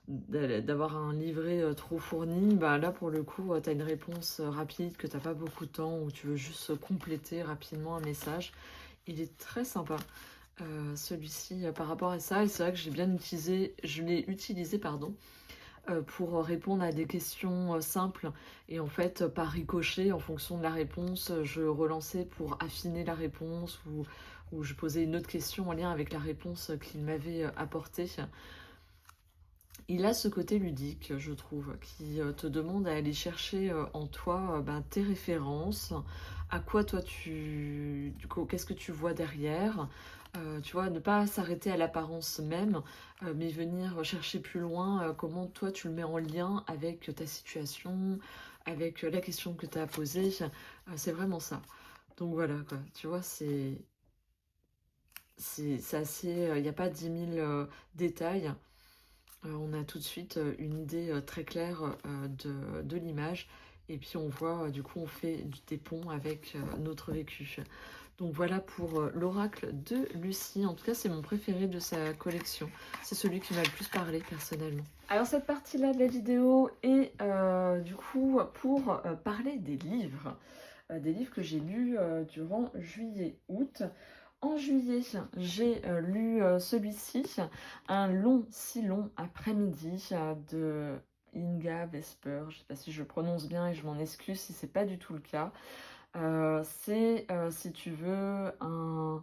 d'avoir un livret trop fourni. Bah, là, pour le coup, tu as une réponse rapide, que t'as pas beaucoup de temps, ou tu veux juste compléter rapidement un message. Il est très sympa. Celui-ci par rapport à ça, et c'est vrai que je l'ai utilisé pardon, pour répondre à des questions simples, et en fait par ricochet en fonction de la réponse, je relançais pour affiner la réponse, ou je posais une autre question en lien avec la réponse qu'il m'avait apportée. Il a ce côté ludique, je trouve, qui te demande à aller chercher en toi tes références, à quoi toi qu'est-ce que tu vois derrière, Tu vois? Ne pas s'arrêter à l'apparence même, mais venir chercher plus loin, comment toi tu le mets en lien avec ta situation, avec, la question que tu as posée, c'est vraiment ça. Donc voilà quoi, tu vois? C'est assez, il y a pas 10 000 détails. On a tout de suite, une idée, très claire, de l'image et puis on voit, du coup on fait des ponts avec, notre vécu. Donc voilà pour l'oracle de Lucie. En tout cas, c'est mon préféré de sa collection. C'est celui qui m'a le plus parlé personnellement. Alors cette partie-là de la vidéo est du coup pour parler des livres que j'ai lus durant juillet-août. En juillet, j'ai lu celui-ci, Un long, si long après-midi de Inga Vesper. Je ne sais pas si je prononce bien et je m'en excuse si c'est pas du tout le cas. C'est, si tu veux, un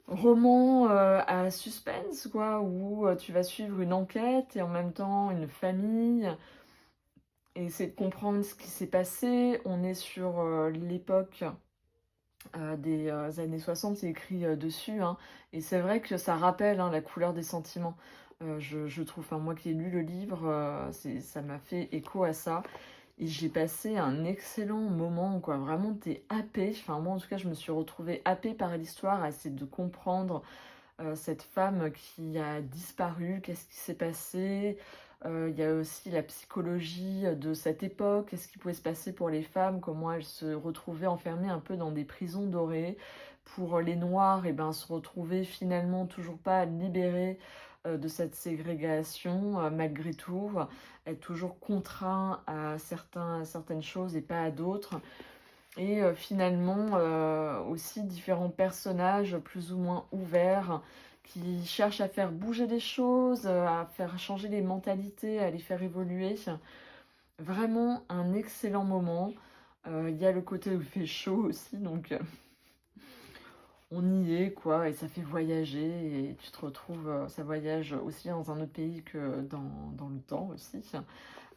roman à suspense, quoi, où tu vas suivre une enquête et en même temps une famille et essayer de comprendre ce qui s'est passé. On est sur l'époque des années 60, c'est écrit dessus, hein, et c'est vrai que ça rappelle hein, la couleur des sentiments. Je trouve, enfin, moi qui ai lu le livre, ça m'a fait écho à ça. Et j'ai passé un excellent moment, quoi. Vraiment, t'es happé. Enfin, moi, en tout cas, je me suis retrouvée happée par l'histoire, à essayer de comprendre cette femme qui a disparu, qu'est-ce qui s'est passé. Il y a aussi la psychologie de cette époque, qu'est-ce qui pouvait se passer pour les femmes, comment elles se retrouvaient enfermées un peu dans des prisons dorées. Pour les Noirs, et ben, se retrouver finalement toujours pas libérées de cette ségrégation, malgré tout, être toujours contraint à certaines choses et pas à d'autres. Et finalement, aussi différents personnages plus ou moins ouverts qui cherchent à faire bouger les choses, à faire changer les mentalités, à les faire évoluer. Vraiment un excellent moment. Il y a le côté où il fait chaud aussi, donc on y est, quoi, et ça fait voyager, et tu te retrouves, ça voyage aussi dans un autre pays que dans le temps aussi.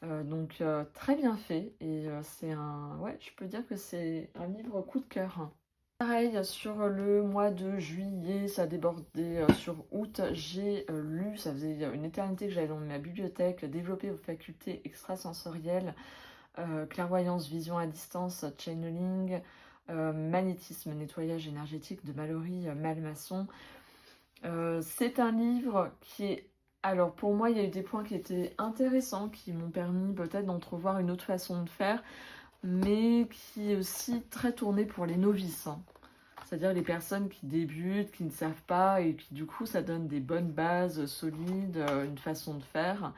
Donc très bien fait, et c'est un, ouais, je peux dire que c'est un livre coup de cœur. Pareil, sur le mois de juillet, ça a débordé sur août. J'ai lu, ça faisait une éternité que j'avais dans ma bibliothèque, Développer vos facultés extrasensorielles, clairvoyance, vision à distance, channeling, magnétisme, nettoyage énergétique de Mallory Malmasson. C'est un livre qui est... Alors pour moi, il y a eu des points qui étaient intéressants, qui m'ont permis peut-être d'entrevoir une autre façon de faire, mais qui est aussi très tourné pour les novices, hein. C'est-à-dire les personnes qui débutent, qui ne savent pas, et qui du coup ça donne des bonnes bases solides, une façon de faire.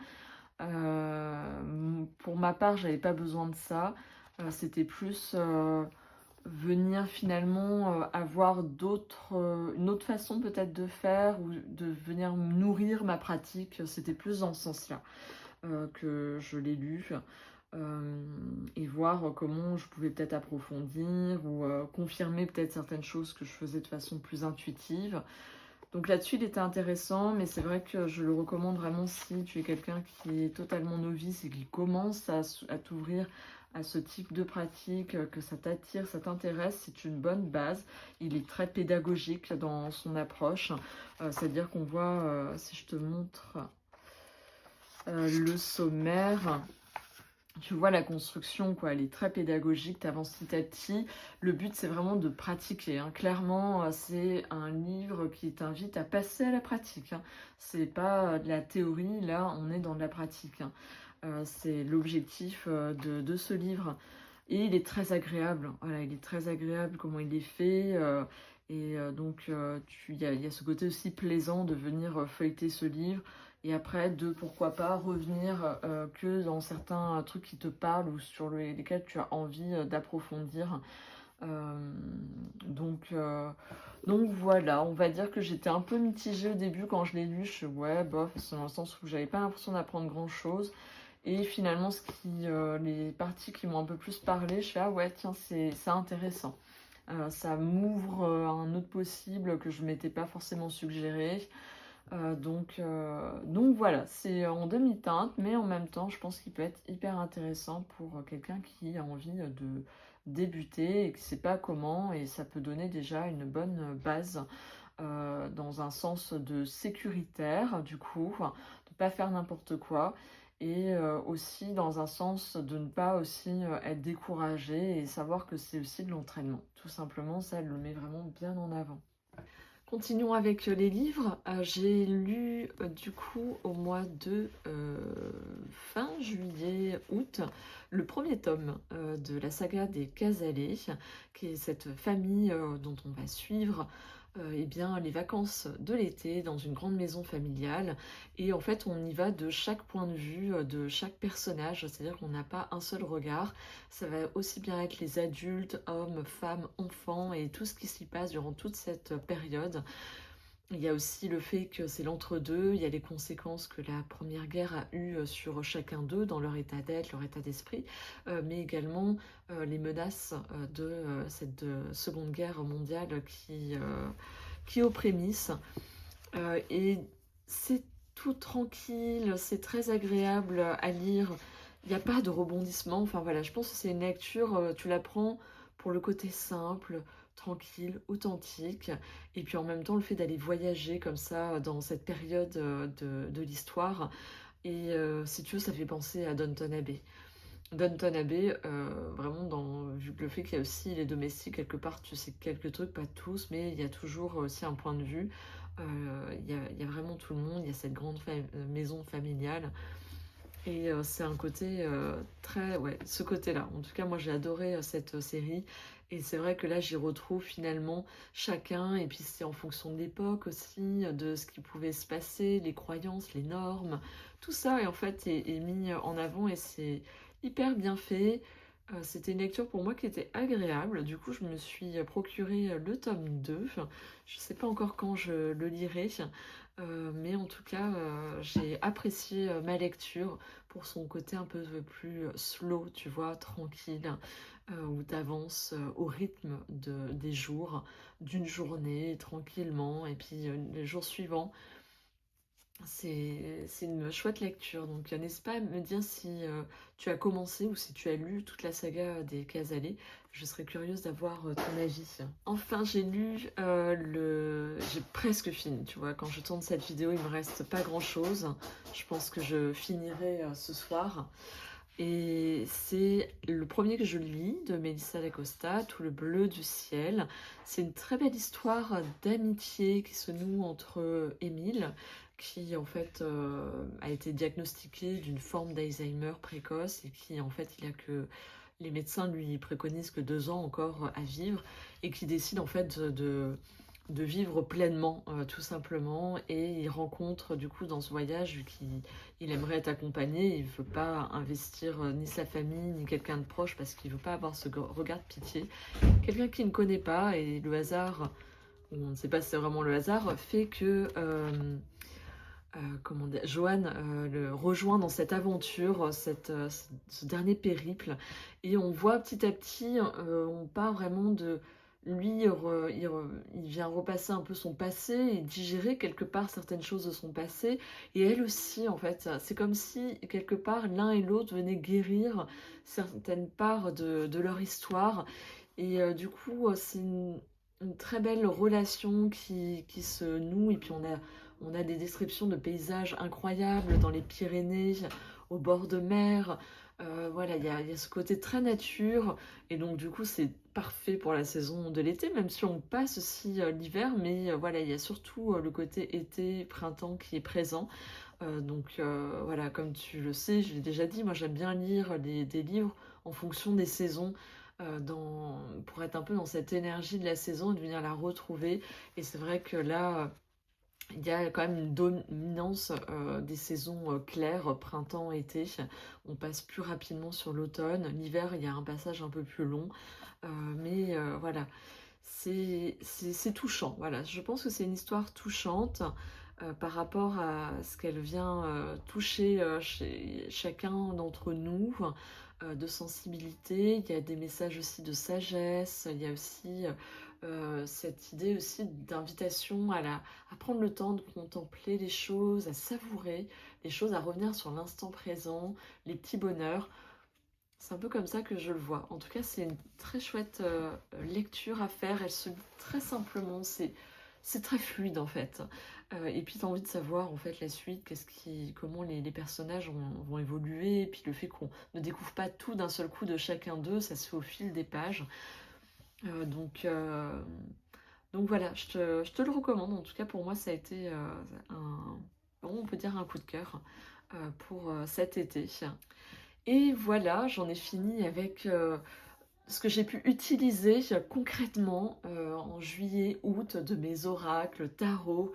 Pour ma part, j'avais pas besoin de ça. C'était plus venir finalement avoir une autre façon peut-être de faire, ou de venir nourrir ma pratique. C'était plus dans ce sens-là que je l'ai lu. Et voir comment je pouvais peut-être approfondir ou confirmer peut-être certaines choses que je faisais de façon plus intuitive. Donc là-dessus, il était intéressant, mais c'est vrai que je le recommande vraiment si tu es quelqu'un qui est totalement novice et qui commence à t'ouvrir à ce type de pratique, que ça t'attire, ça t'intéresse, c'est une bonne base. Il est très pédagogique dans son approche, c'est-à-dire qu'on voit, si je te montre le sommaire, tu vois la construction, quoi, elle est très pédagogique, t'avances petit à petit. Le but, c'est vraiment de pratiquer, hein. Clairement, c'est un livre qui t'invite à passer à la pratique, hein. C'est pas de la théorie, là, on est dans de la pratique, hein. C'est l'objectif de ce livre. Et il est très agréable, voilà, il est très agréable comment il est fait. Donc, il y a ce côté aussi plaisant de venir feuilleter ce livre. Et après, de pourquoi pas revenir que dans certains trucs qui te parlent ou sur lesquels tu as envie d'approfondir. Euh, donc, euh, donc voilà, on va dire que j'étais un peu mitigée au début quand je l'ai lu. Je suis ouais, bof, c'est dans le sens où j'avais pas l'impression d'apprendre grand chose. Et finalement, les parties qui m'ont un peu plus parlé, je fais ah ouais, tiens, c'est intéressant. Ça m'ouvre un autre possible que je m'étais pas forcément suggéré. Donc voilà, c'est en demi-teinte, mais en même temps, je pense qu'il peut être hyper intéressant pour quelqu'un qui a envie de débuter et qui ne sait pas comment, et ça peut donner déjà une bonne base dans un sens de sécuritaire, du coup, de ne pas faire n'importe quoi et aussi dans un sens de ne pas aussi, être découragé et savoir que c'est aussi de l'entraînement. Tout simplement, ça, elle le met vraiment bien en avant. Continuons avec les livres. J'ai lu du coup au mois de fin juillet, août, le premier tome de la saga des Casalets, qui est cette famille dont on va suivre eh bien, les vacances de l'été dans une grande maison familiale. Et en fait, on y va de chaque point de vue de chaque personnage, c'est-à-dire qu'on n'a pas un seul regard. Ça va aussi bien être les adultes, hommes, femmes, enfants et tout ce qui s'y passe durant toute cette période. Il y a aussi le fait que c'est l'entre-deux, il y a les conséquences que la Première Guerre a eues sur chacun d'eux dans leur état d'être, leur état d'esprit, mais également les menaces de cette Seconde Guerre mondiale qui est aux prémices. Et c'est tout tranquille, c'est très agréable à lire, il n'y a pas de rebondissement, enfin voilà, je pense que c'est une lecture, tu la prends pour le côté simple, tranquille, authentique, et puis en même temps le fait d'aller voyager comme ça dans cette période de l'histoire, et si tu veux ça fait penser à Downton Abbey. Downton Abbey, vraiment vu que le fait qu'il y a aussi les domestiques quelque part, tu sais quelques trucs, pas tous, mais il y a toujours aussi un point de vue. Il y a vraiment tout le monde, il y a cette grande maison familiale. Et c'est un côté très... Ouais, ce côté-là. En tout cas, moi, j'ai adoré cette série. Et c'est vrai que là, j'y retrouve finalement chacun. Et puis, c'est en fonction de l'époque aussi, de ce qui pouvait se passer, les croyances, les normes. Tout ça, et en fait, est mis en avant et c'est hyper bien fait. C'était une lecture pour moi qui était agréable. Du coup, je me suis procuré le tome 2. Je ne sais pas encore quand je le lirai. Mais en tout cas, j'ai apprécié ma lecture pour son côté un peu plus slow, tu vois, tranquille, où tu avances au rythme des jours, d'une journée, tranquillement, et puis les jours suivants. C'est une chouette lecture, donc n'hésite pas à me dire si tu as commencé ou si tu as lu toute la saga des Casalets. Je serais curieuse d'avoir ton avis. Enfin, j'ai presque fini, tu vois. Quand je tourne cette vidéo, il me reste pas grand-chose. Je pense que je finirai ce soir. Et c'est le premier que je lis de Melissa D'Acosta, Tout le bleu du ciel. C'est une très belle histoire d'amitié qui se noue entre Émile, qui en fait a été diagnostiqué d'une forme d'Alzheimer précoce et qui en fait les médecins lui préconisent que 2 ans encore à vivre et qui décide en fait de vivre pleinement tout simplement, et il rencontre du coup dans ce voyage, vu qu'il aimerait être accompagné, il ne veut pas investir ni sa famille ni quelqu'un de proche parce qu'il ne veut pas avoir ce regard de pitié, quelqu'un qu'il ne connaît pas, et le hasard, ou on ne sait pas si c'est vraiment le hasard, fait que comment dire, Johan le rejoint dans cette aventure, ce dernier périple, et on voit petit à petit, on part vraiment de lui, il vient repasser un peu son passé et digérer quelque part certaines choses de son passé, et elle aussi en fait, c'est comme si quelque part l'un et l'autre venaient guérir certaines parts de leur histoire, et du coup c'est une très belle relation qui se noue, et puis on a des descriptions de paysages incroyables dans les Pyrénées, au bord de mer. Voilà, il y a ce côté très nature. Et donc, du coup, c'est parfait pour la saison de l'été, même si on passe aussi l'hiver. Mais voilà, il y a surtout le côté été, printemps qui est présent. Voilà, comme tu le sais, je l'ai déjà dit, moi j'aime bien lire des livres en fonction des saisons. Pour être un peu dans cette énergie de la saison et de venir la retrouver. Et c'est vrai que là, il y a quand même une dominance des saisons claires, printemps, été. On passe plus rapidement sur l'automne. L'hiver, il y a un passage un peu plus long. Voilà, c'est touchant. Voilà, je pense que c'est une histoire touchante par rapport à ce qu'elle vient toucher chez chacun d'entre nous, de sensibilité. Il y a des messages aussi de sagesse. Il y a aussi cette idée aussi d'invitation à prendre le temps de contempler les choses, à savourer les choses, à revenir sur l'instant présent, les petits bonheurs. C'est un peu comme ça que je le vois. En tout cas, c'est une très chouette lecture à faire. Elle se lit très simplement. c'est très fluide en fait. Et puis tu as envie de savoir en fait la suite, comment les personnages vont évoluer, et puis le fait qu'on ne découvre pas tout d'un seul coup de chacun d'eux, ça se fait au fil des pages. Heu, donc heu, donc voilà, je te le recommande. En tout cas pour moi ça a été, un bon, on peut dire un coup de cœur, pour, cet été. Et voilà, j'en ai fini avec, ce que j'ai pu utiliser concrètement en juillet, août, de mes oracles, tarot,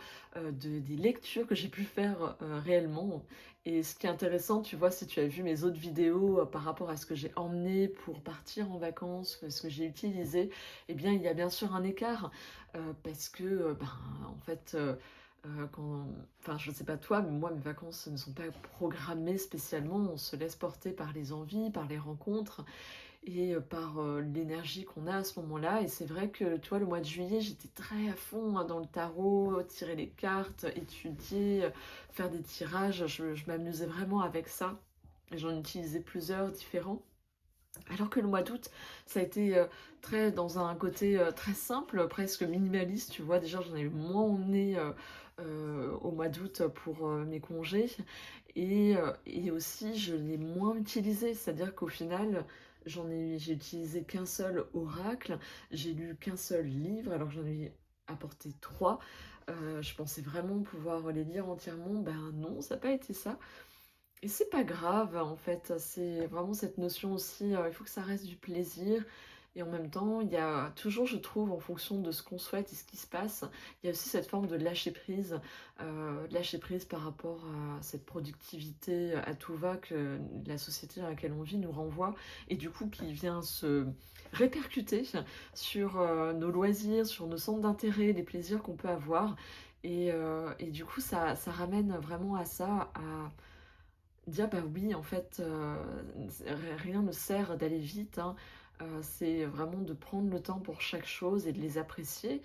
des lectures que j'ai pu faire réellement. Et ce qui est intéressant, tu vois, si tu as vu mes autres vidéos par rapport à ce que j'ai emmené pour partir en vacances, ce que j'ai utilisé, eh bien, il y a bien sûr un écart parce que, ben, en fait, enfin, je ne sais pas toi, mais moi, mes vacances ne sont pas programmées spécialement. On se laisse porter par les envies, par les rencontres et par l'énergie qu'on a à ce moment-là. Et c'est vrai que, tu vois, le mois de juillet, j'étais très à fond hein, dans le tarot, tirer les cartes, étudier, faire des tirages. Je m'amusais vraiment avec ça. Et j'en utilisais plusieurs différents. Alors que le mois d'août, ça a été très dans un côté très simple, presque minimaliste, tu vois. Déjà, j'en ai eu moins emmené au mois d'août pour mes congés. Et aussi, je l'ai moins utilisé. C'est-à-dire qu'au final, j'ai utilisé qu'un seul oracle, j'ai lu qu'un seul livre, alors j'en ai apporté trois. Je pensais vraiment pouvoir les lire entièrement. Ben non, ça n'a pas été ça. Et c'est pas grave, en fait, c'est vraiment cette notion aussi, il faut que ça reste du plaisir et en même temps, il y a toujours, je trouve, en fonction de ce qu'on souhaite et ce qui se passe, il y a aussi cette forme de lâcher prise par rapport à cette productivité à tout va que la société dans laquelle on vit nous renvoie et du coup qui vient se répercuter sur, nos loisirs, sur nos centres d'intérêt, les plaisirs qu'on peut avoir et du coup ça ramène vraiment à ça, à dire: «Bah, oui, en fait, rien ne sert d'aller vite, hein». C'est vraiment de prendre le temps pour chaque chose et de les apprécier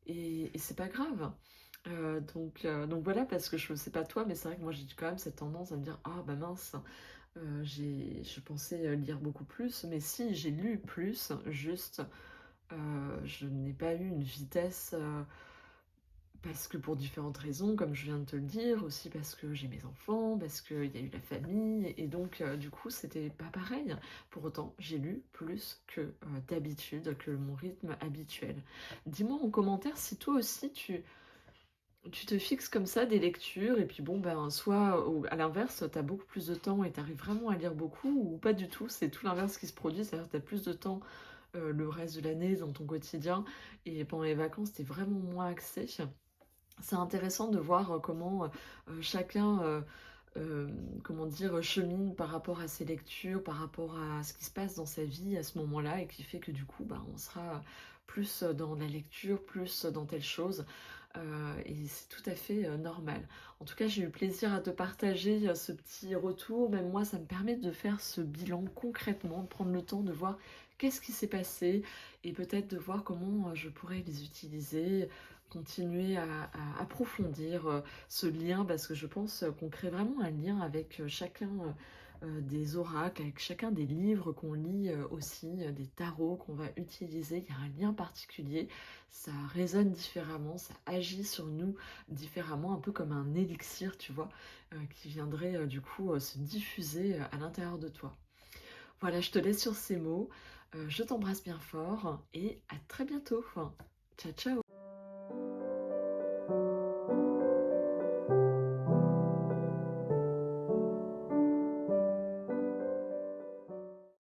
et c'est pas grave. Donc voilà, parce que je sais pas toi, mais c'est vrai que moi j'ai quand même cette tendance à me dire: «Ah bah mince, je pensais, lire beaucoup plus», mais si, j'ai lu plus, juste, je n'ai pas eu une vitesse, parce que pour différentes raisons, comme je viens de te le dire, aussi parce que j'ai mes enfants, parce qu'il y a eu la famille, et donc du coup, c'était pas pareil. Pour autant, j'ai lu plus que d'habitude, que mon rythme habituel. Dis-moi en commentaire si toi aussi tu te fixes comme ça des lectures, et puis bon, ben, soit à l'inverse, tu as beaucoup plus de temps et tu arrives vraiment à lire beaucoup, ou pas du tout, c'est tout l'inverse qui se produit, c'est-à-dire que tu as plus de temps le reste de l'année dans ton quotidien, et pendant les vacances, tu es vraiment moins axé. C'est intéressant de voir comment chacun, comment dire, chemine par rapport à ses lectures, par rapport à ce qui se passe dans sa vie à ce moment-là, et qui fait que du coup, bah, on sera plus dans la lecture, plus dans telle chose, et c'est tout à fait normal. En tout cas, j'ai eu plaisir à te partager ce petit retour. Même moi, ça me permet de faire ce bilan concrètement, de prendre le temps de voir qu'est-ce qui s'est passé, et peut-être de voir comment je pourrais les utiliser, continuer à approfondir ce lien, parce que je pense qu'on crée vraiment un lien avec chacun des oracles, avec chacun des livres qu'on lit aussi, des tarots qu'on va utiliser. Il y a un lien particulier, ça résonne différemment, ça agit sur nous différemment, un peu comme un élixir, tu vois, qui viendrait du coup se diffuser à l'intérieur de toi. Voilà, je te laisse sur ces mots, je t'embrasse bien fort et à très bientôt. Ciao, ciao.